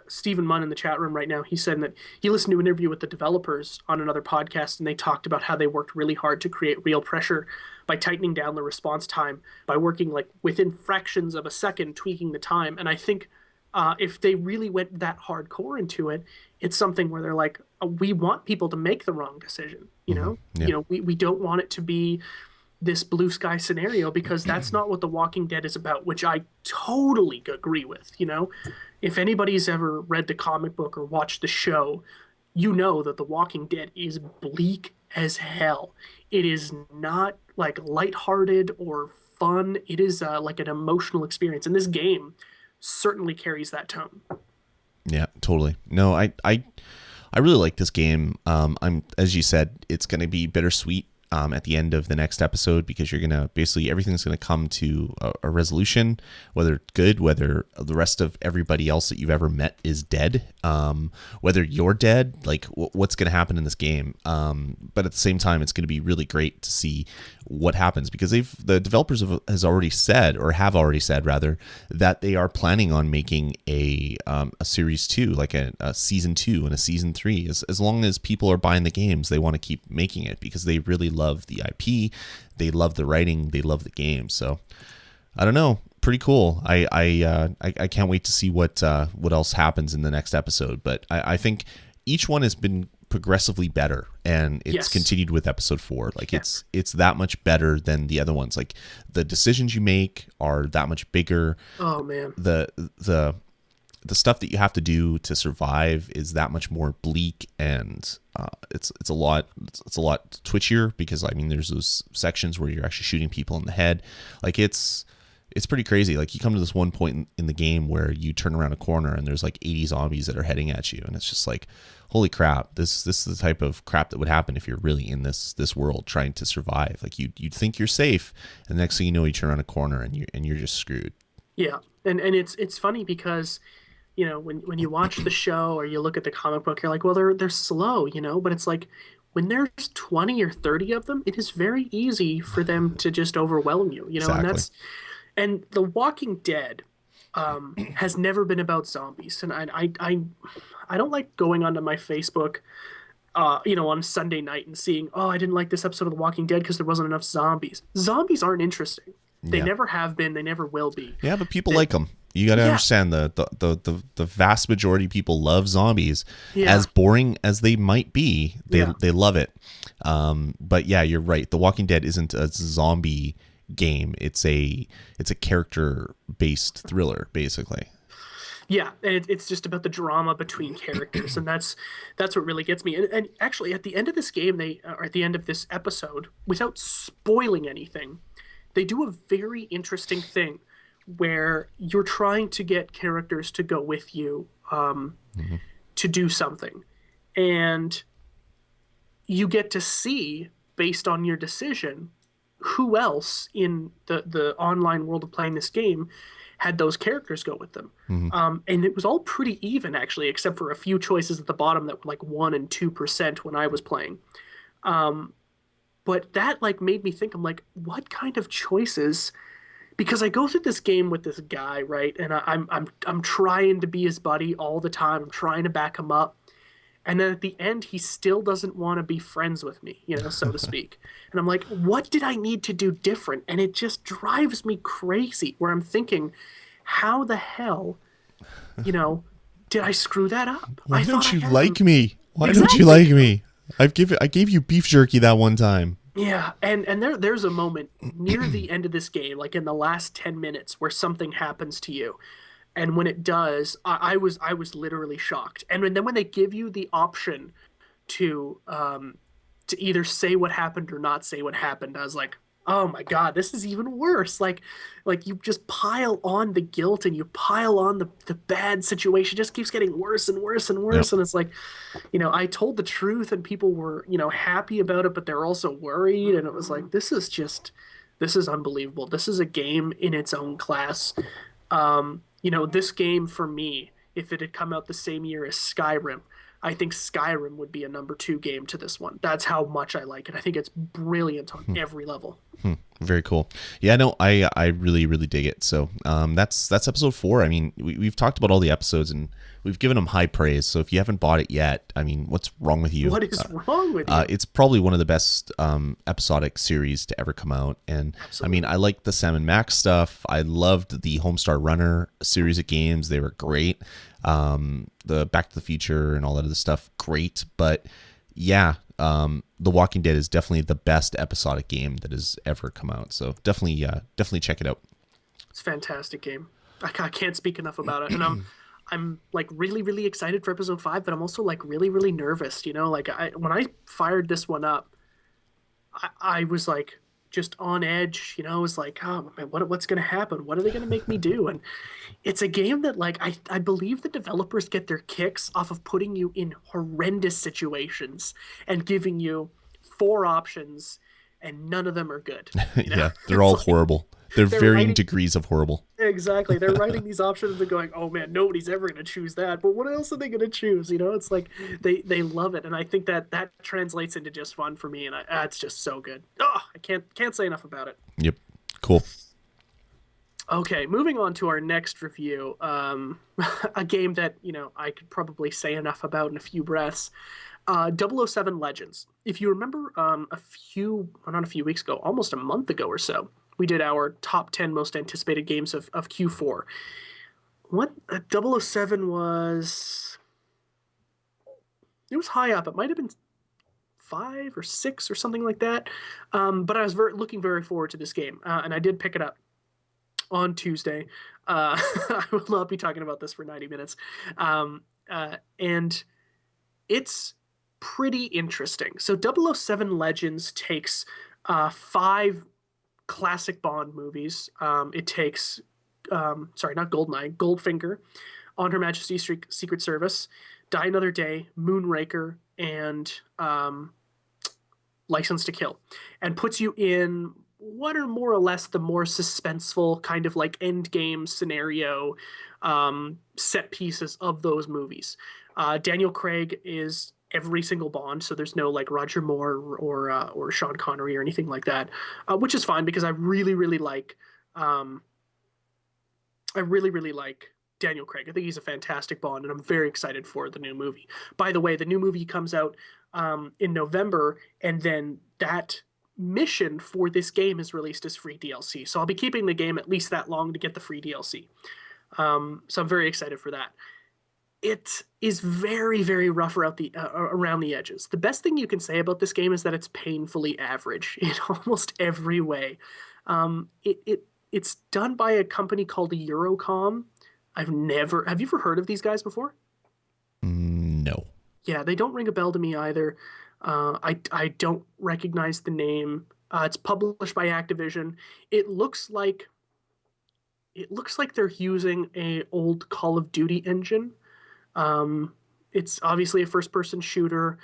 Stephen Munn in the chat room right now, he said that he listened to an interview with the developers on another podcast, and they talked about how they worked really hard to create real pressure by tightening down the response time, by working like within fractions of a second, tweaking the time. And I think if they really went that hardcore into it, it's something where they're like, we want people to make the wrong decision. Yeah. We don't want it to be this blue sky scenario, because that's not what The Walking Dead is about, which I totally agree with. If anybody's ever read the comic book or watched the show, you know that The Walking Dead is bleak as hell. It is not like lighthearted or fun. It is like an emotional experience, and this game certainly carries that tone. Yeah, totally. No, I really like this game. I'm, as you said, it's going to be bittersweet at the end of the next episode, because you're going to basically, everything's going to come to a resolution, whether it's good, whether the rest of everybody else that you've ever met is dead, whether you're dead, like what's going to happen in this game. But at the same time, it's going to be really great to see what happens, because the developers have already said rather, that they are planning on making a series 2, like a season 2 and a season 3. As long as people are buying the games, they want to keep making it, because they really love the IP, they love the writing, they love the game. So I don't know, pretty cool. I can't wait to see what else happens in the next episode. But I think each one has been progressively better, and it's continued with episode 4. Like it's that much better than the other ones. Like the decisions you make are that much bigger. Oh man. The stuff that you have to do to survive is that much more bleak, and it's a lot twitchier, because I mean there's those sections where you're actually shooting people in the head. Like it's pretty crazy. Like you come to this one point in the game where you turn around a corner and there's like 80 zombies that are heading at you, and it's just like, holy crap, this is the type of crap that would happen if you're really in this world trying to survive. Like you'd think you're safe, and the next thing you know, you turn around a corner and you're just screwed. Yeah. And it's funny because when you watch the show or you look at the comic book, you're like, well, they're slow, but it's like when there's 20 or 30 of them, it is very easy for them to just overwhelm you, Exactly. And The Walking Dead has never been about zombies. And I don't like going onto my Facebook, on Sunday night and seeing, oh, I didn't like this episode of The Walking Dead because there wasn't enough zombies. Zombies aren't interesting. They never have been. They never will be. Yeah, but people like them. You got to understand the vast majority of people love zombies. Yeah. As boring as they might be, they love it. But yeah, you're right. The Walking Dead isn't a zombie game. It's a character based thriller, basically. Yeah, and it's just about the drama between characters, and that's what really gets me. And actually, at the end of this game, or at the end of this episode, without spoiling anything, they do a very interesting thing where you're trying to get characters to go with you to do something, and you get to see, based on your decision, who else in the online world of playing this game had those characters go with them. And it was all pretty even, actually, except for a few choices at the bottom that were like 1% and 2% when I was playing. But that like made me think, I'm like, what kind of choices? Because I go through this game with this guy, right? And I'm trying to be his buddy all the time. I'm trying to back him up. And then at the end, he still doesn't want to be friends with me, so to speak. And I'm like, what did I need to do different? And it just drives me crazy, where I'm thinking, how the hell, did I screw that up? Why don't you like me? Why don't you like me? I gave you beef jerky that one time. Yeah, and there's a moment near the end of this game, like in the last 10 minutes, where something happens to you. And when it does, I was literally shocked. And then when they give you the option to either say what happened or not say what happened, I was like, oh my God, this is even worse. Like you just pile on the guilt, and you pile on the bad situation. It just keeps getting worse and worse and worse. Yep. And it's like, I told the truth and people were, happy about it, but they're also worried. And it was like, this is unbelievable. This is a game in its own class. This game for me, if it had come out the same year as Skyrim, I think Skyrim would be a number 2 game to this one. That's how much I like it. I think it's brilliant on every level. Very cool. Yeah, no, I really really dig it. So that's episode 4. I mean, we've talked about all the episodes and we've given them high praise. So if you haven't bought it yet, I mean, what's wrong with you? What is wrong with you? It's probably one of the best episodic series to ever come out. And Absolutely. I mean, I like the Sam and Max stuff. I loved the Homestar Runner series of games. They were great. The Back to the Future and all that other stuff, great. But yeah, The Walking Dead is definitely the best episodic game that has ever come out. So definitely check it out. It's a fantastic game. I can't speak enough about it, and I'm like really really excited for episode 5, but I'm also like really really nervous. You know, like when I fired this one up, I was like just on edge. You know, I was like, oh man, what's gonna happen? What are they gonna make me do? And it's a game that like I believe the developers get their kicks off of putting you in horrendous situations and giving you 4 options, and none of them are good. You know? Yeah, they're all like, horrible. They're varying writing, degrees of horrible. exactly. They're writing these options and going, oh man, nobody's ever going to choose that. But what else are they going to choose? You know, it's like they love it. And I think that translates into just fun for me. And it's just so good. Oh, I can't say enough about it. Yep. Cool. Okay, moving on to our next review. A game that, you know, I could probably say enough about in a few breaths. 007 Legends. If you remember not a few weeks ago, almost a month ago or so, we did our top 10 most anticipated games of Q4. What 007 was... It was high up. It might have been 5 or 6 or something like that. But I was looking very forward to this game, and I did pick it up on Tuesday. I will not be talking about this for 90 minutes. And it's pretty interesting. So 007 Legends takes 5 classic Bond movies. It takes, sorry, not Goldeneye, Goldfinger, On Her Majesty's Secret Service, Die Another Day, Moonraker, and License to Kill, and puts you in what are more or less the more suspenseful kind of like end game scenario set pieces of those movies. Daniel Craig is every single Bond, so there's no like Roger Moore or Sean Connery or anything like that, which is fine because I really really like Daniel Craig. I think he's a fantastic Bond, and I'm very excited for the new movie. By the way, the new movie comes out in November, and then that mission for this game is released as free DLC. So I'll be keeping the game at least that long to get the free DLC. So I'm very excited for that. It is very, very rough around the edges. The best thing you can say about this game is that it's painfully average in almost every way. It's done by a company called Eurocom. Have you ever heard of these guys before? No. Yeah, they don't ring a bell to me either. I don't recognize the name. It's published by Activision. It looks like they're using a old Call of Duty engine. It's obviously a first-person shooter.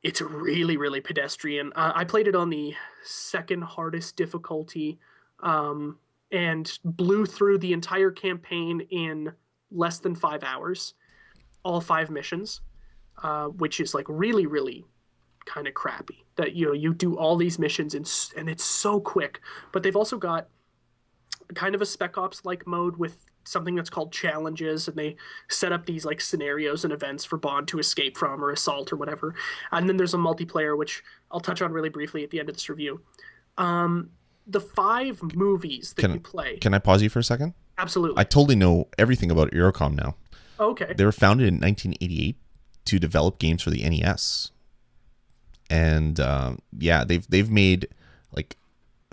It's really, really pedestrian. I played it on the second hardest difficulty, and blew through the entire campaign in less than 5 hours, all 5 missions, which is like really, really kind of crappy. That you do all these missions and it's so quick. But they've also got kind of a Spec Ops like mode with something that's called challenges, and they set up these like scenarios and events for Bond to escape from or assault or whatever. And then there's a multiplayer, which I'll touch on really briefly at the end of this review. The 5 movies that you play. Can I pause you for a second? Absolutely. I totally know everything about Eurocom now. Okay. They were founded in 1988 to develop games for the NES. And yeah, they've made like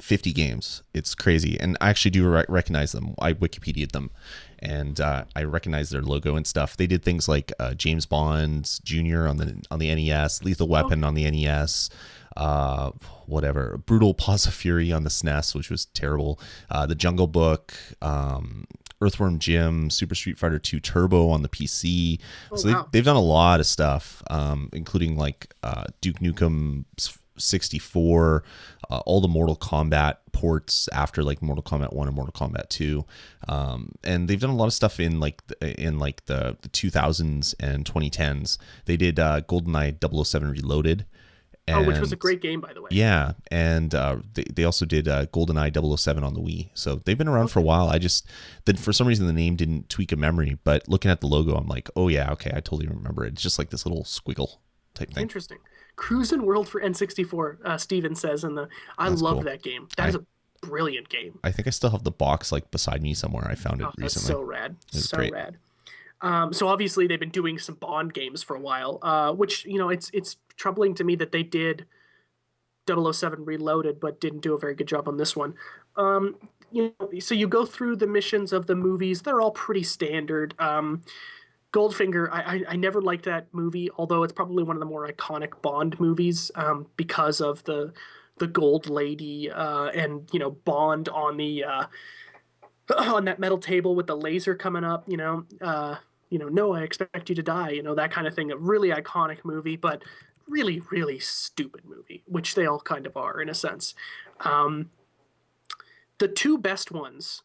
50 games. It's crazy. And I actually do recognize them. I Wikipedia'd them, and I recognize their logo and stuff. They did things like James Bond Jr. on the NES, Lethal Weapon on the NES, whatever, Brutal Paws of Fury on the SNES, which was terrible, The Jungle Book, Earthworm Jim, Super Street Fighter 2 Turbo on the PC. They've done a lot of stuff, including like Duke Nukem 64, all the Mortal Kombat ports after like Mortal Kombat 1 and Mortal Kombat 2, and they've done a lot of stuff in the 2000s and 2010s. They did GoldenEye 007 Reloaded, Oh, which was a And great game, by the way. yeah, and they also did GoldenEye 007 on the Wii. So they've been around for a Okay. while. I just, then for some reason, the name didn't tweak a memory. But looking at the logo, I'm like, oh, yeah, okay, I totally remember it. It's just like this little squiggle type thing. Interesting. Cruisin' World for N64, Steven says in the. I That's love cool. that game. That is I, a brilliant game. I think I still have the box like beside me somewhere. I found it Oh, that's recently. so rad. It was So great. rad. So obviously they've been doing some Bond games for a while, which it's troubling to me that they did 007 Reloaded, but didn't do a very good job on this one. Um, so you go through the missions of the movies; they're all pretty standard. Goldfinger, I never liked that movie, although it's probably one of the more iconic Bond movies because of the gold lady and Bond on the on that metal table with the laser coming up. No, I expect you to die. That kind of thing. A really iconic movie, but really, really stupid movie, which they all kind of are in a sense. Um, the two best ones,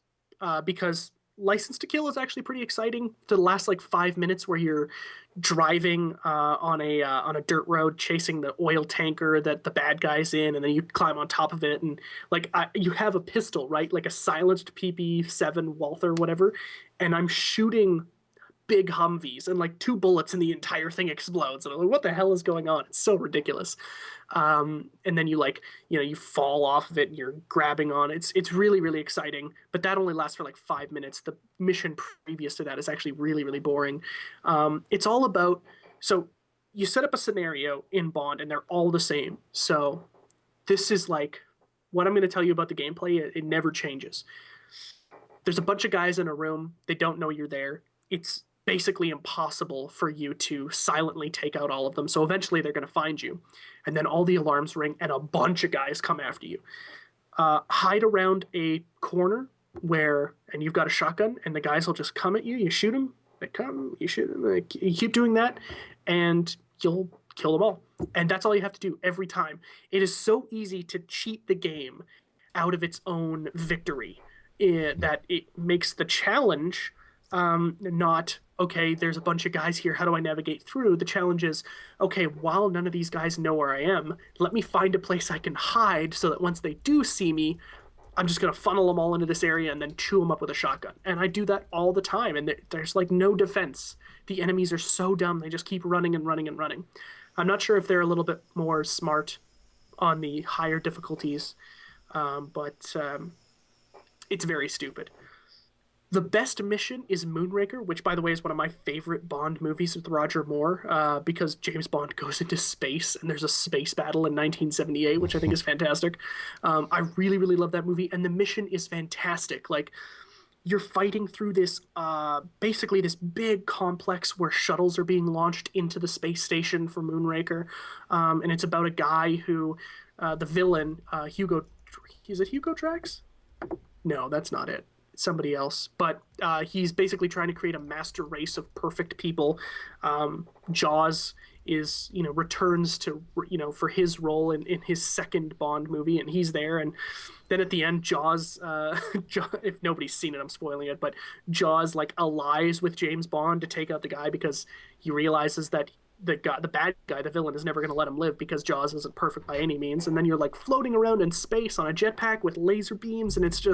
because License to Kill is actually pretty exciting. The last like 5 minutes where you're driving on a dirt road, chasing the oil tanker that the bad guy's in, and then you climb on top of it, and like you have a pistol, right, like a silenced PP7 Walther, whatever, and I'm shooting big Humvees, and like two bullets and the entire thing explodes. And I'm like, what the hell is going on? It's so ridiculous. And then you fall off of it and you're grabbing on. It's really, really exciting, but that only lasts for like 5 minutes. The mission previous to that is actually really, really boring. It's all about, so you set up a scenario in Bond and they're all the same. So this is like what I'm going to tell you about the gameplay. It never changes. There's a bunch of guys in a room. They don't know you're there. It's basically impossible for you to silently take out all of them. So eventually they're going to find you. And then all the alarms ring and a bunch of guys come after you. Hide around a corner and you've got a shotgun, and the guys will just come at you. You shoot them, they come, you shoot them. You keep doing that, and you'll kill them all. And that's all you have to do every time. It is so easy to cheat the game out of its own victory that it makes the challenge not okay, there's a bunch of guys here, how do I navigate through? The challenge is, okay, while none of these guys know where I am, let me find a place I can hide so that once they do see me, I'm just going to funnel them all into this area and then chew them up with a shotgun. And I do that all the time, and there's like no defense. The enemies are so dumb, they just keep running and running and running. I'm not sure if they're a little bit more smart on the higher difficulties, but it's very stupid. The best mission is Moonraker, which, by the way, is one of my favorite Bond movies with Roger Moore, because James Bond goes into space and there's a space battle in 1978, which I think is fantastic. I really, really love that movie, and the mission is fantastic. Like, you're fighting through this, basically this big complex where shuttles are being launched into the space station for Moonraker, and it's about a guy who, the villain, Hugo, is it Hugo Drax? No, that's not it. Somebody else, but he's basically trying to create a master race of perfect people. Jaws is returns to for his role in his second Bond movie, and he's there. And then at the end, Jaws, if nobody's seen it, I'm spoiling it, but Jaws like allies with James Bond to take out the guy because he realizes that the bad guy, the villain, is never going to let him live because Jaws isn't perfect by any means. And then you're like floating around in space on a jetpack with laser beams, and it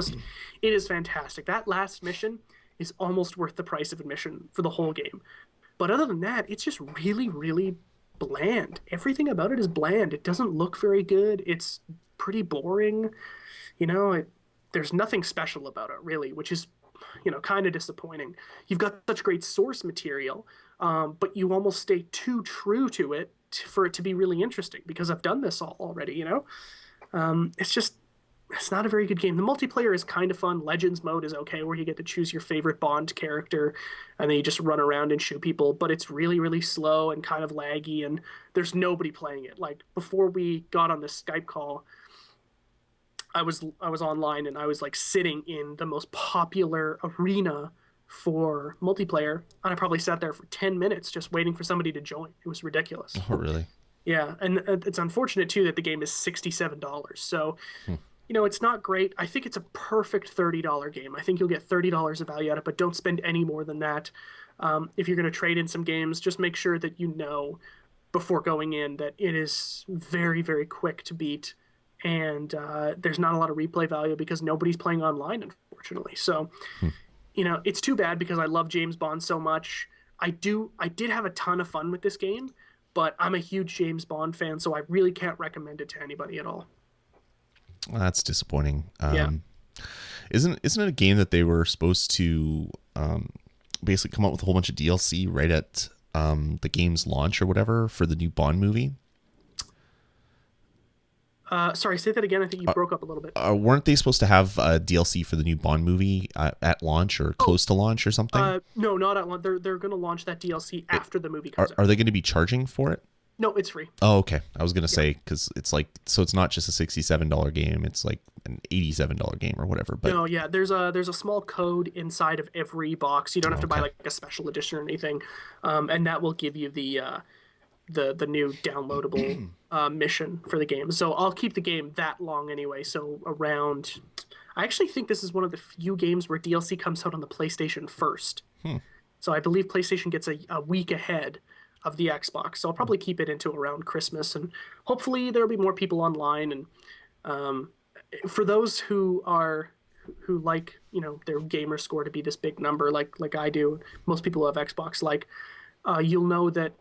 is fantastic. That last mission is almost worth the price of admission for the whole game. But other than that, it's just really, really bland. Everything about it is bland. It doesn't look very good. It's pretty boring. There's nothing special about it really, which is kind of disappointing. You've got such great source material, but you almost stay too true to it for it to be really interesting because I've done this all already. It's not a very good game. The multiplayer is kind of fun. Legends mode is okay, where you get to choose your favorite Bond character and then you just run around and shoot people, but it's really, really slow and kind of laggy, and there's nobody playing it. Like, before we got on this Skype call, I was online and I was like sitting in the most popular arena for multiplayer, and I probably sat there for 10 minutes just waiting for somebody to join. It was ridiculous. Oh, really? Yeah, and it's unfortunate too that the game is $67. So, it's not great. I think it's a perfect $30 game. I think you'll get $30 of value out of it, but don't spend any more than that. If you're going to trade in some games, just make sure that before going in that it is very, very quick to beat, and there's not a lot of replay value because nobody's playing online, unfortunately. So, it's too bad because I love James Bond so much. I did have a ton of fun with this game, but I'm a huge James Bond fan, so I really can't recommend it to anybody at all. Well, that's disappointing. Yeah. Isn't it a game that they were supposed to basically come out with a whole bunch of DLC right at the game's launch or whatever for the new Bond movie? Sorry, say that again. I think you broke up a little bit. Weren't they supposed to have a DLC for the new Bond movie at launch or close to launch or something? No, not at launch. They're going to launch that DLC after the movie comes out. Are they going to be charging for it? No, it's free. Oh, okay. I was going to say, because it's like, so it's not just a $67 game. It's like an $87 game or whatever. But no, yeah, there's a small code inside of every box. You don't have to buy like a special edition or anything, and that will give you the new downloadable mission for the game. So I'll keep the game that long anyway. So around, I actually think this is one of the few games where DLC comes out on the PlayStation first. So I believe PlayStation gets a week ahead of the Xbox. So I'll probably keep it into around Christmas, and hopefully there'll be more people online. And for those who like, their gamer score to be this big number, like I do, most people who have Xbox, you'll know that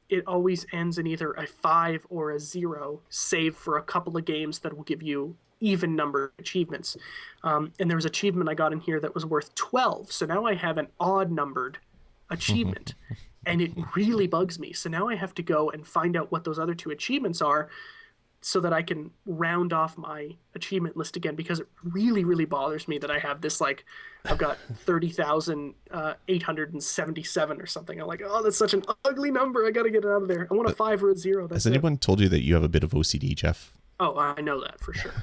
it always ends in either a 5 or a 0, save for a couple of games that will give you even number achievements. And there was an achievement I got in here that was worth 12. So now I have an odd numbered achievement. And it really bugs me. So now I have to go and find out what those other 2 achievements are so that I can round off my achievement list again, because it really, really bothers me that I have this, I've got 30,877 or something. I'm like, oh, that's such an ugly number. I got to get it out of there. I want a 5 or a 0. Has anyone told you that you have a bit of OCD, Jeff? Oh, I know that for sure.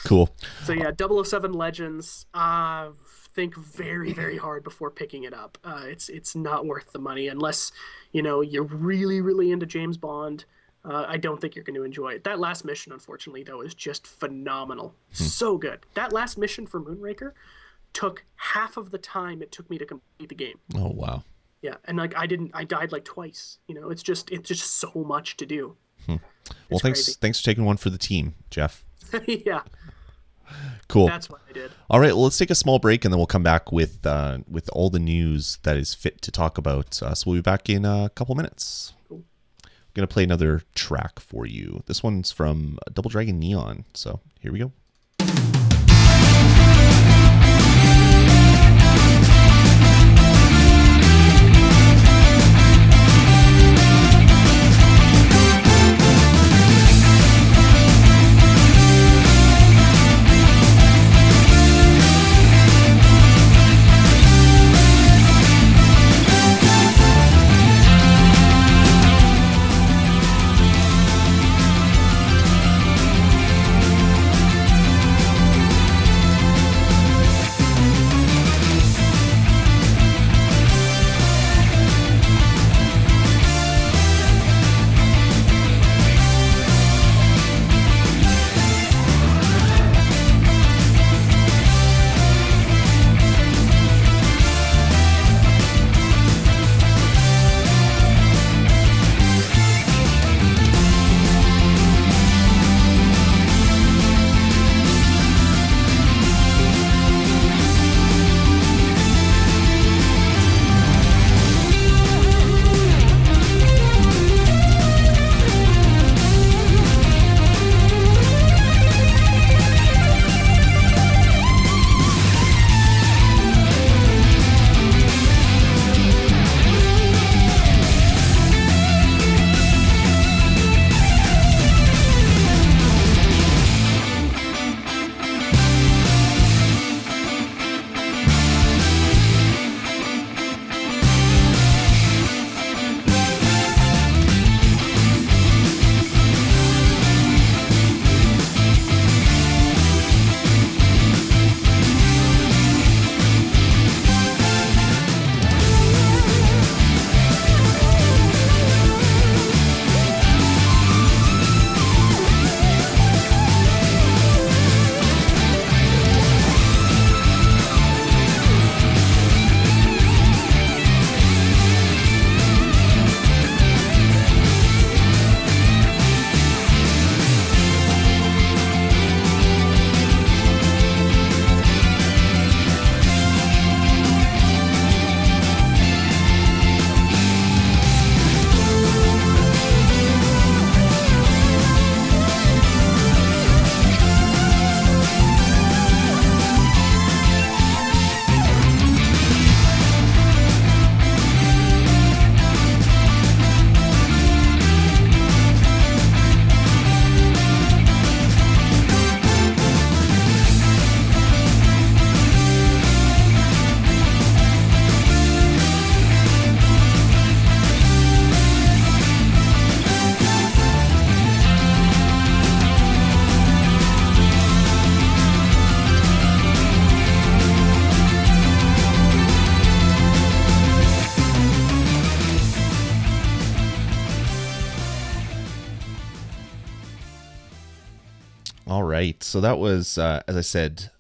Cool. So yeah, 007 Legends, think very, very hard before picking it up. It's not worth the money unless, you're really, really into James Bond. I don't think you're going to enjoy it. That last mission, unfortunately, though, is just phenomenal. So good. That last mission for Moonraker took half of the time it took me to complete the game. Oh, wow. Yeah, and I died twice. It's just so much to do. Well, thanks for taking one for the team, Jeff. Yeah. Cool. That's what I did. All right. Well, let's take a small break and then we'll come back with all the news that is fit to talk about. So we'll be back in a couple minutes. Cool. I'm going to play another track for you. This one's from Double Dragon Neon. So here we go. All right. So that was, as I said,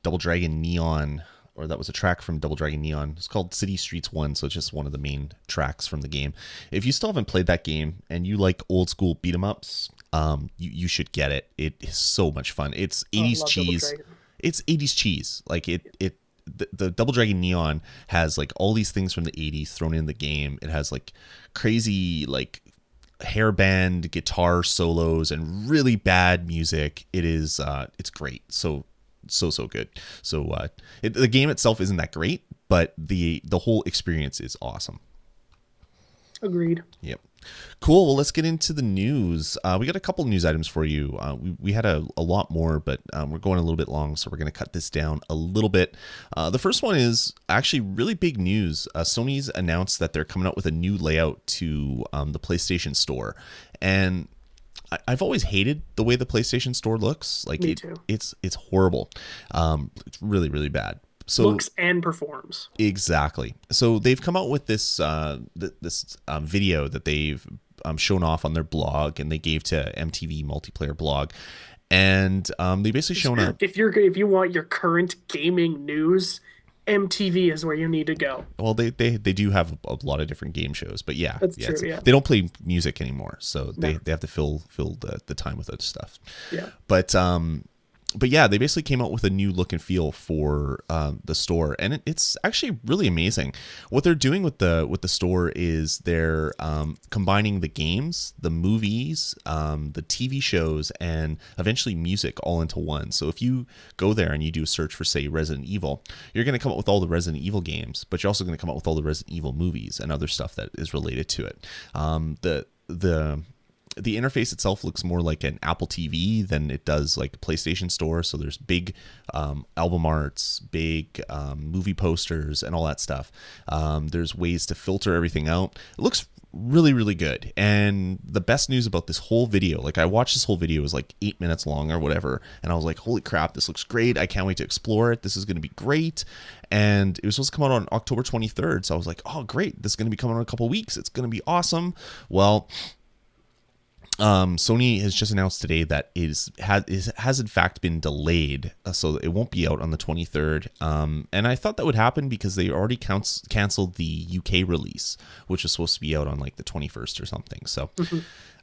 Double Dragon Neon, or that was a track from Double Dragon Neon. It's called City Streets 1, so it's just one of the main tracks from the game. If you still haven't played that game and you like old school beat 'em ups, you should get it. It is so much fun. It's Oh, I 80s love Double cheese. Dragon. It's 80s cheese. Like the Double Dragon Neon has like all these things from the 80s thrown in the game. It has like crazy like hairband guitar solos and really bad music. It is it's great. So good. So the game itself isn't that great, but the whole experience is awesome. Agreed. Yep. Cool. Well, let's get into the news. We got a couple news items for you. We had a lot more, but we're going a little bit long, so we're going to cut this down a little bit. The first one is actually really big news. Sony's announced that they're coming out with a new layout to the PlayStation Store. And I've always hated the way the PlayStation Store looks. Like Me too. It's horrible. It's really, really bad. So Looks and performs. exactly. So they've come out with this video that they've shown off on their blog, and they gave to MTV Multiplayer Blog, and they basically shown up. If you want your current gaming news, MTV is where you need to go. Well, they do have a lot of different game shows, but yeah, That's true. Yeah. they don't play music anymore, so No. they have to fill the time with other stuff. Yeah. But yeah, they basically came out with a new look and feel for the store, and it's actually really amazing. What they're doing with the store is they're combining the games, the movies, the TV shows, and eventually music all into one. So if you go there and you do a search for, say, Resident Evil, you're going to come up with all the Resident Evil games, but you're also going to come up with all the Resident Evil movies and other stuff that is related to it. The interface itself looks more like an Apple TV than it does like a PlayStation Store. So there's big album arts, big movie posters, and all that stuff. There's ways to filter everything out. It looks really, really good. And the best news about this whole video, like I watched this whole video, it was like 8 minutes long or whatever, and I was like, holy crap, this looks great. I can't wait to explore it. This is going to be great. And it was supposed to come out on October 23rd. So I was like, oh, great. This is going to be coming out in a couple weeks. It's going to be awesome. Well, Sony has just announced today that has in fact been delayed, so it won't be out on the 23rd. And I thought that would happen because they already canceled the UK release, which was supposed to be out on like the 21st or something. So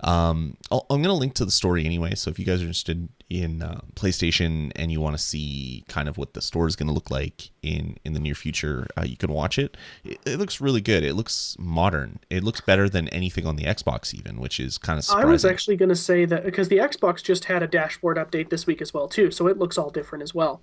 I'm going to link to the story anyway. So if you guys are interested in PlayStation and you want to see kind of what the store is going to look like in the near future, you can watch it. It looks really good. It looks modern. It looks better than anything on the Xbox even, which is kind of surprising. I was actually going to say that because the Xbox just had a dashboard update this week as well too, so it looks all different as well.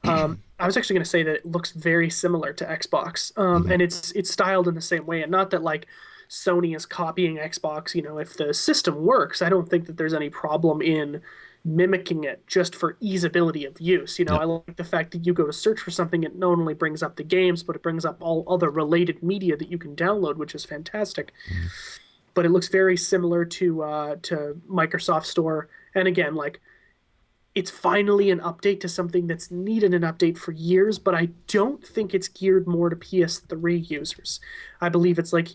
I was actually going to say that it looks very similar to Xbox, and it's styled in the same way, and not that like Sony is copying Xbox. You know, if the system works, I don't think that there's any problem in mimicking it just for easeability of use. You know, Yep. I like the fact that you go to search for something, it not only brings up the games, but it brings up all other related media that you can download, which is fantastic. But it looks very similar to Microsoft Store. And again, like it's finally an update to something that's needed an update for years, but I don't think it's geared more to PS3 users. I believe it's like,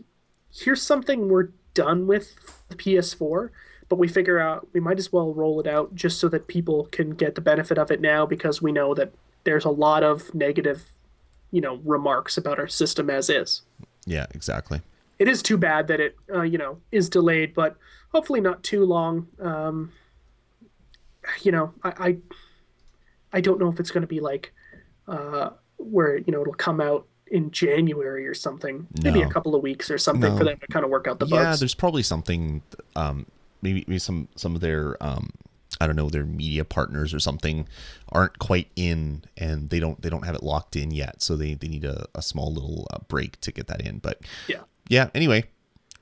here's something we're done with the PS4, but we figure out we might as well roll it out just so that people can get the benefit of it now, because we know that there's a lot of negative, remarks about our system as is. Yeah, exactly. It is too bad that it, is delayed, but hopefully not too long. I don't know if it's going to be like where it'll come out in January or something. Maybe a No. couple of weeks or something for them to kind of work out the Yeah, bugs. there's probably something, maybe some of their, I don't know, their media partners or something aren't quite in, and they don't have it locked in yet, so they need a small little break to get that in. But yeah. Anyway,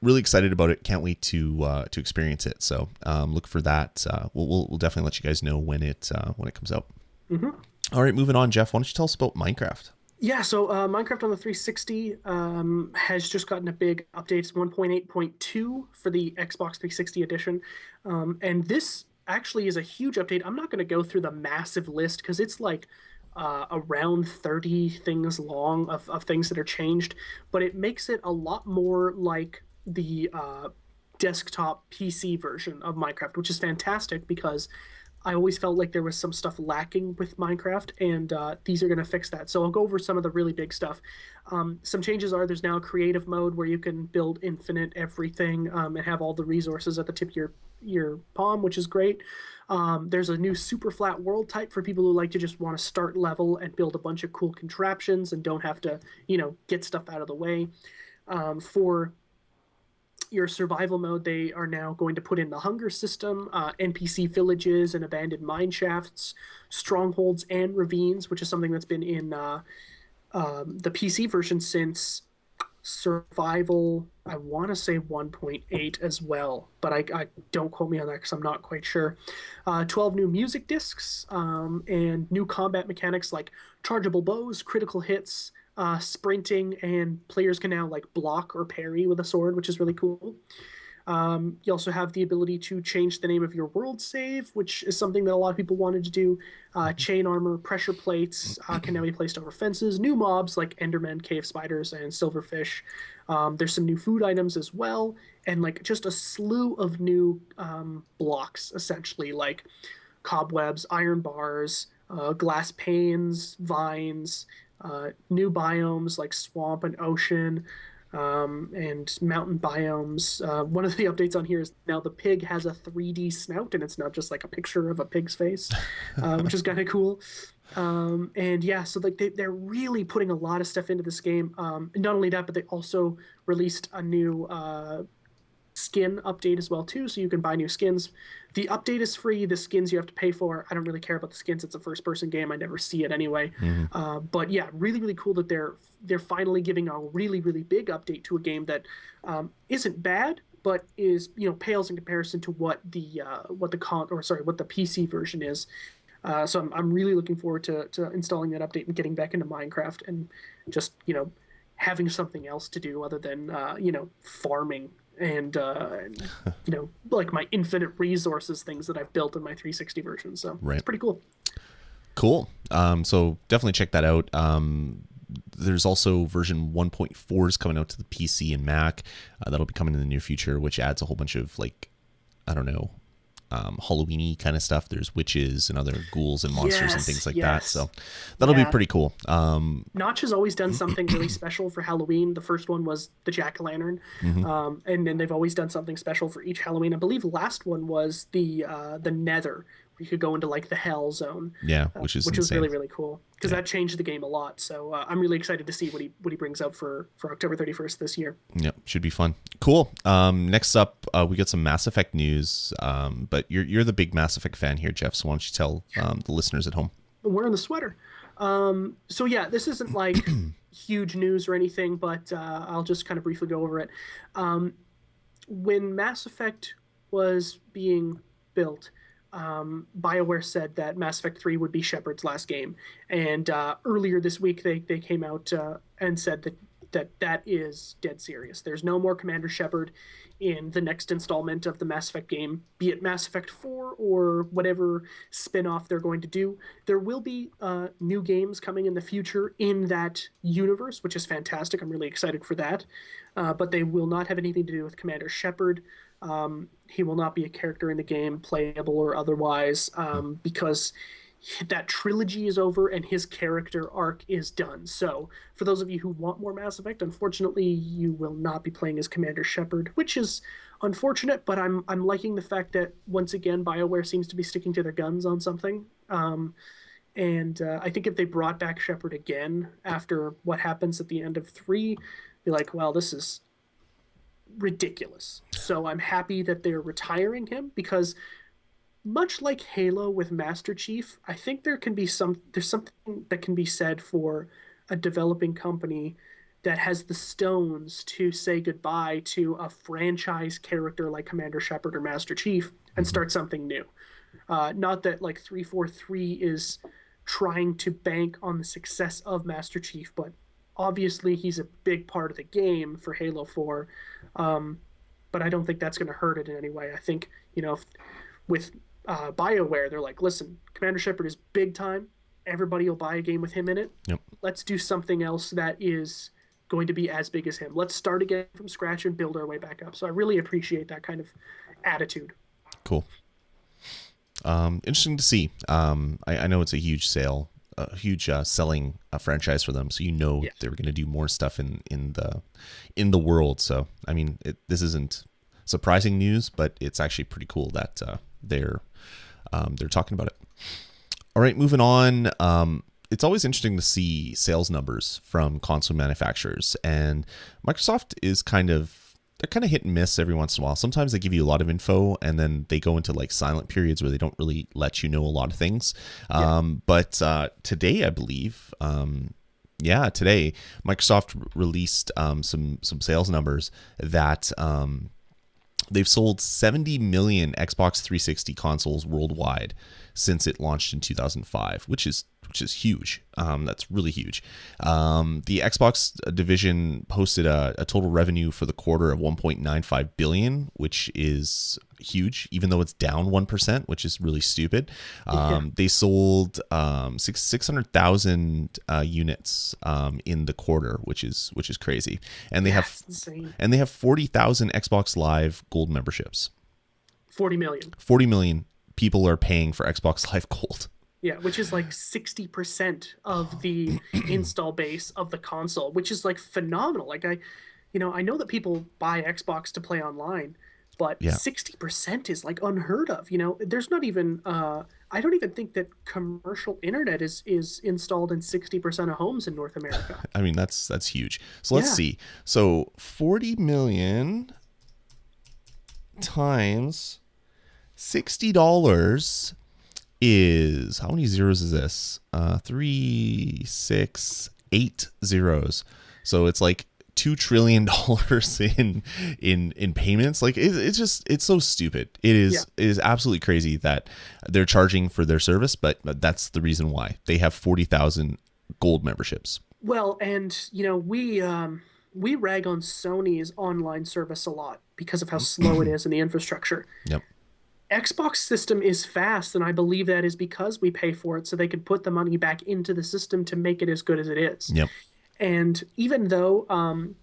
really excited about it. Can't wait to experience it. So look for that. We'll definitely let you guys know when it comes out. Mm-hmm. All right, moving on, Jeff. Why don't you tell us about Minecraft? Yeah, so Minecraft on the 360 has just gotten a big update. It's 1.8.2 for the Xbox 360 edition. And this actually is a huge update. I'm not going to go through the massive list because it's like around 30 things long of things that are changed, but it makes it a lot more like the desktop PC version of Minecraft, which is fantastic because I always felt like there was some stuff lacking with Minecraft, and these are going to fix that. So I'll go over some of the really big stuff. Some changes are there's now a creative mode where you can build infinite everything and have all the resources at the tip of your palm, which is great. There's a new super flat world type for people who like to just want to start level and build a bunch of cool contraptions and don't have to, get stuff out of the way. For your survival mode, they are now going to put in the hunger system, NPC villages and abandoned mine shafts, strongholds and ravines, which is something that's been in the PC version since survival, I want to say 1.8 as well, but I don't quote me on that because I'm not quite sure. 12 new music discs and new combat mechanics like chargeable bows, critical hits, sprinting, and players can now like block or parry with a sword, which is really cool. You also have the ability to change the name of your world save, which is something that a lot of people wanted to do. Chain armor, pressure plates can now be placed over fences. New mobs like Endermen, cave spiders, and silverfish. There's some new food items as well, and like just a slew of new blocks, essentially, like cobwebs, iron bars, glass panes, vines, new biomes like swamp and ocean, and mountain biomes. One of the updates on here is now the pig has a 3D snout, and it's not just like a picture of a pig's face, which is kind of cool. And yeah, so like they're really putting a lot of stuff into this game. And not only that, but they also released a new skin update as well too, so you can buy new skins. The update is free. The skins you have to pay for. I don't really care about the skins. It's a first person game. I never see it anyway. But yeah, really really cool that they're finally giving a really really big update to a game that isn't bad, but is pales in comparison to what the PC version is. So I'm really looking forward to installing that update and getting back into Minecraft and just having something else to do other than farming and like my infinite resources things that I've built in my 360 version. So right. It's pretty cool. Cool. So definitely check that out. There's also version 1.4 is coming out to the PC and Mac. That'll be coming in the near future, which adds a whole bunch of Halloween-y kind of stuff. There's witches and other ghouls and monsters and things like that. So that'll be pretty cool. Notch has always done something really special for Halloween. The first one was the jack-o'-lantern. And then they've always done something special for each Halloween. I believe last one was the Nether. You could go into like the Hell Zone. Yeah, which was really really cool because that changed the game a lot. So I'm really excited to see what he brings out for October 31st this year. Yeah, should be fun. Cool. Next up, we got some Mass Effect news. But you're the big Mass Effect fan here, Jeff. So why don't you tell the listeners at home? I'm wearing the sweater. So yeah, this isn't like huge news or anything, but I'll just kind of briefly go over it. When Mass Effect was being built, BioWare said that Mass Effect 3 would be Shepard's last game. And earlier this week, they came out and said that is dead serious. There's no more Commander Shepard in the next installment of the Mass Effect game, be it Mass Effect 4 or whatever spin-off they're going to do. There will be new games coming in the future in that universe, which is fantastic. I'm really excited for that. But they will not have anything to do with Commander Shepard. He will not be a character in the game, playable or otherwise, because that trilogy is over and his character arc is done. So for those of you who want more Mass Effect, unfortunately you will not be playing as Commander Shepard, which is unfortunate, but I'm liking the fact that once again BioWare seems to be sticking to their guns on something. And I think if they brought back Shepard again after what happens at the end of 3, be like, well, this is ridiculous. So I'm happy that they're retiring him, because much like Halo with Master Chief, I think there's something that can be said for a developing company that has the stones to say goodbye to a franchise character like Commander Shepard or Master Chief and start something new. Not that like 343 is trying to bank on the success of Master Chief, but obviously he's a big part of the game for Halo 4. But I don't think that's going to hurt it in any way. I think, with BioWare, they're like, listen, Commander Shepard is big time. Everybody will buy a game with him in it. Yep. Let's do something else that is going to be as big as him. Let's start again from scratch and build our way back up. So I really appreciate that kind of attitude. Cool. Interesting to see. I know it's a huge sale, a huge selling franchise for them. So Yeah. they were going to do more stuff in the world. So I mean, this isn't surprising news, but it's actually pretty cool that they're talking about it. All right, moving on. It's always interesting to see sales numbers from console manufacturers, and Microsoft is they're kind of hit and miss every once in a while. Sometimes they give you a lot of info and then they go into like silent periods where they don't really let you know a lot of things. But today, I believe, today Microsoft released some sales numbers that they've sold 70 million Xbox 360 consoles worldwide since it launched in 2005, which is huge. That's really huge. The Xbox division posted a total revenue for the quarter of 1.95 billion, which is huge, even though it's down 1%, which is really stupid. They sold 600,000 units in the quarter, which is crazy. And they have insane. and they have 40,000 Xbox Live Gold memberships. 40 million. 40 million people are paying for Xbox Live Gold. Yeah, which is like 60% of the install base of the console, which is like phenomenal. Like I know that people buy Xbox to play online, but 60% is like unheard of. There's not even I don't even think that commercial internet is installed in 60% of homes in North America. I mean, that's huge. So let's see. So 40 million times $60 is, how many zeros is this? 3, 6, 8 zeros. So it's like $2 trillion in payments. Like it's so stupid. It is absolutely crazy that they're charging for their service, but that's the reason why they have 40,000 gold memberships. Well, and we rag on Sony's online service a lot because of how slow it is in the infrastructure. Yep. Xbox system is fast, and I believe that is because we pay for it so they can put the money back into the system to make it as good as it is. Yep. And even though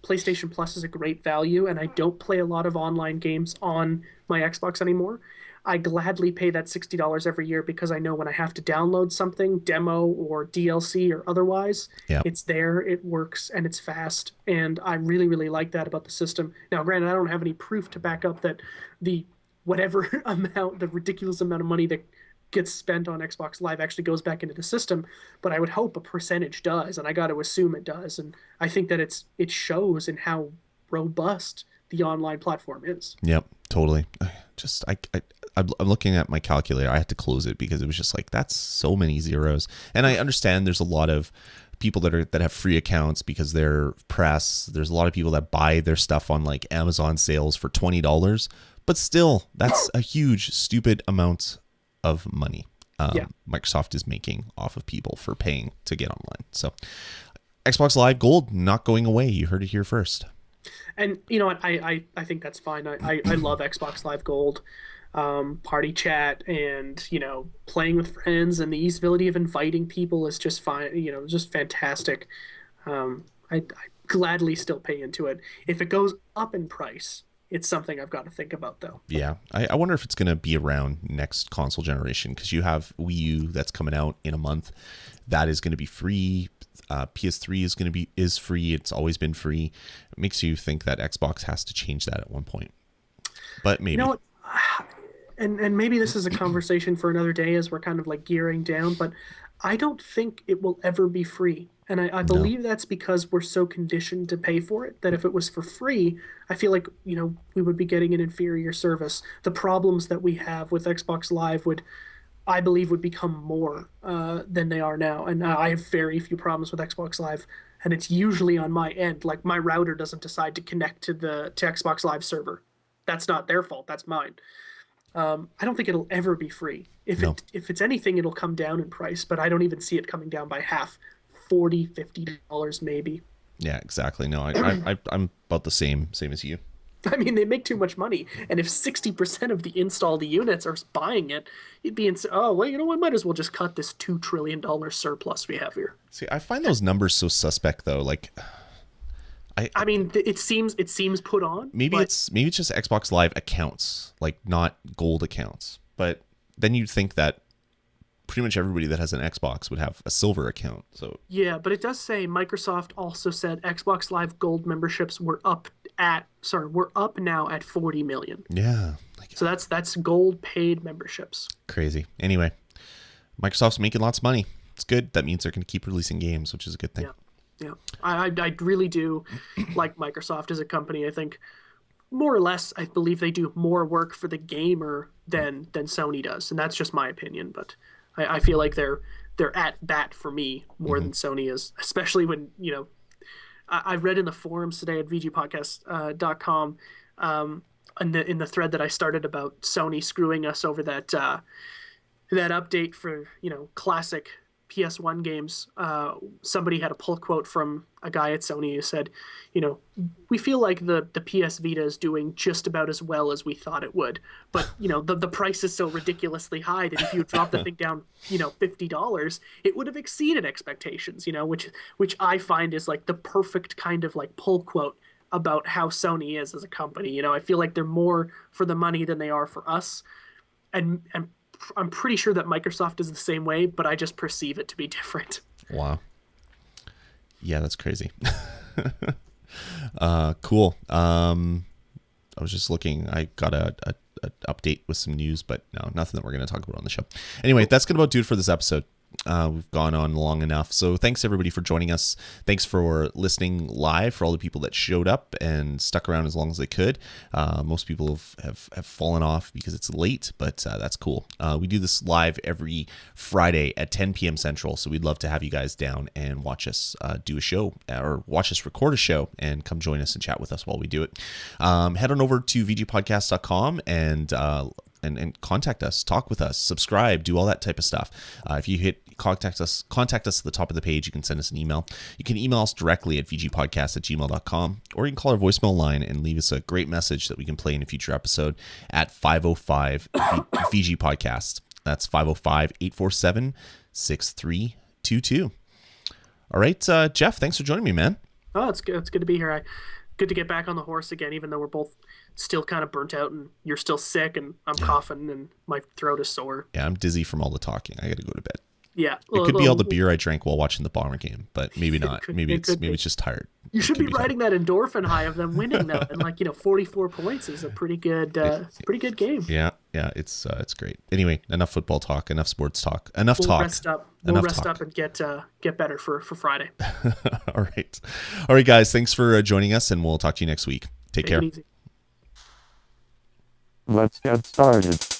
PlayStation Plus is a great value, and I don't play a lot of online games on my Xbox anymore, I gladly pay that $60 every year because I know when I have to download something, demo or DLC or otherwise, it's there, it works, and it's fast. And I really, really like that about the system. Now, granted, I don't have any proof to back up that the the ridiculous amount of money that gets spent on Xbox Live actually goes back into the system, but I would hope a percentage does, and I got to assume it does. And I think that it shows in how robust the online platform is. Yep, totally. I'm looking at my calculator. I had to close it because it was just like, that's so many zeros. And I understand there's a lot of people that have free accounts because they're press. There's a lot of people that buy their stuff on like Amazon sales for $20. But still, that's a huge, stupid amount of money Microsoft is making off of people for paying to get online. So Xbox Live Gold not going away. You heard it here first. And you know what? I think that's fine. I love Xbox Live Gold. Party chat and playing with friends and the usability of inviting people is just fine. Just fantastic. I gladly still pay into it. If it goes up in price, it's something I've got to think about, though. Yeah, I wonder if it's going to be around next console generation, because you have Wii U that's coming out in a month. That is going to be free. PS3 is free. It's always been free. It makes you think that Xbox has to change that at one point. But maybe. And maybe this is a conversation for another day as we're kind of like gearing down, but I don't think it will ever be free. And I believe that's because we're so conditioned to pay for it that if it was for free, I feel like, we would be getting an inferior service. The problems that we have with Xbox Live I believe, would become more than they are now. And I have very few problems with Xbox Live, and it's usually on my end. Like my router doesn't decide to connect to Xbox Live server. That's not their fault. That's mine. I don't think it'll ever be free. If it's anything, it'll come down in price, but I don't even see it coming down by half. $40, $50 maybe. Yeah, exactly. No, I'm about the same as you. I mean, they make too much money, and if 60% of the installed units are buying it, you'd be we might as well just cut this $2 trillion surplus we have here. See, I find those numbers so suspect, though. Like, I mean, it seems put on. Maybe it's just Xbox Live accounts, like not gold accounts, but then you'd think that pretty much everybody that has an Xbox would have a silver account. So Yeah, but it does say Microsoft also said Xbox Live Gold memberships were up now at 40 million. yeah, So that's gold paid memberships. crazy. Anyway, Microsoft's making lots of money. It's good. That means they're going to keep releasing games, which is a good thing. Yeah. Yeah. I really do like Microsoft as a company. I think more or less, I believe they do more work for the gamer than Sony does. And that's just my opinion, but I feel like they're at bat for me more than Sony is, especially when, I read in the forums today at vgpodcast.com, in the thread that I started about Sony screwing us over that update for, classic PS1 games. Somebody had a pull quote from a guy at Sony who said, we feel like the PS Vita is doing just about as well as we thought it would, but the price is so ridiculously high that if you drop the thing down $50, it would have exceeded expectations, which I find is like the perfect kind of like pull quote about how Sony is as a company. I feel like they're more for the money than they are for us, and I'm pretty sure that Microsoft is the same way, but I just perceive it to be different. Wow. Yeah, that's crazy. Cool. I was just looking. I got a update with some news, but no, nothing that we're going to talk about on the show. Anyway, that's going to about do it for this episode. We've gone on long enough. So thanks everybody for joining us. Thanks for listening live, for all the people that showed up and stuck around as long as they could. Most people have fallen off because it's late, but that's cool. We do this live every Friday at 10 p.m. Central. So we'd love to have you guys down and watch us do a show, or watch us record a show, and come join us and chat with us while we do it. Head on over to vgpodcast.com and contact us, talk with us, subscribe, do all that type of stuff. If you hit contact us at the top of the page, you can send us an email. You can email us directly at vgpodcast@gmail.com, or you can call our voicemail line and leave us a great message that we can play in a future episode at 505 VG Podcast. That's 505-847-6322. All right, Jeff, thanks for joining me, man. Oh, it's good. It's good to be here. Good to get back on the horse again, even though we're both still kind of burnt out, and you're still sick, and I'm coughing, and my throat is sore. Yeah, I'm dizzy from all the talking. I got to go to bed. Yeah, it could be all the beer I drank while watching the Bomber game, but maybe not. Maybe it's just tired. You should be riding that endorphin high of them winning though, and 44 points is a pretty good game. Yeah, it's great. Anyway, enough football talk, enough sports talk, enough talk. Rest up. We'll rest up and get better for Friday. All right, guys. Thanks for joining us, and we'll talk to you next week. Take care. Let's get started.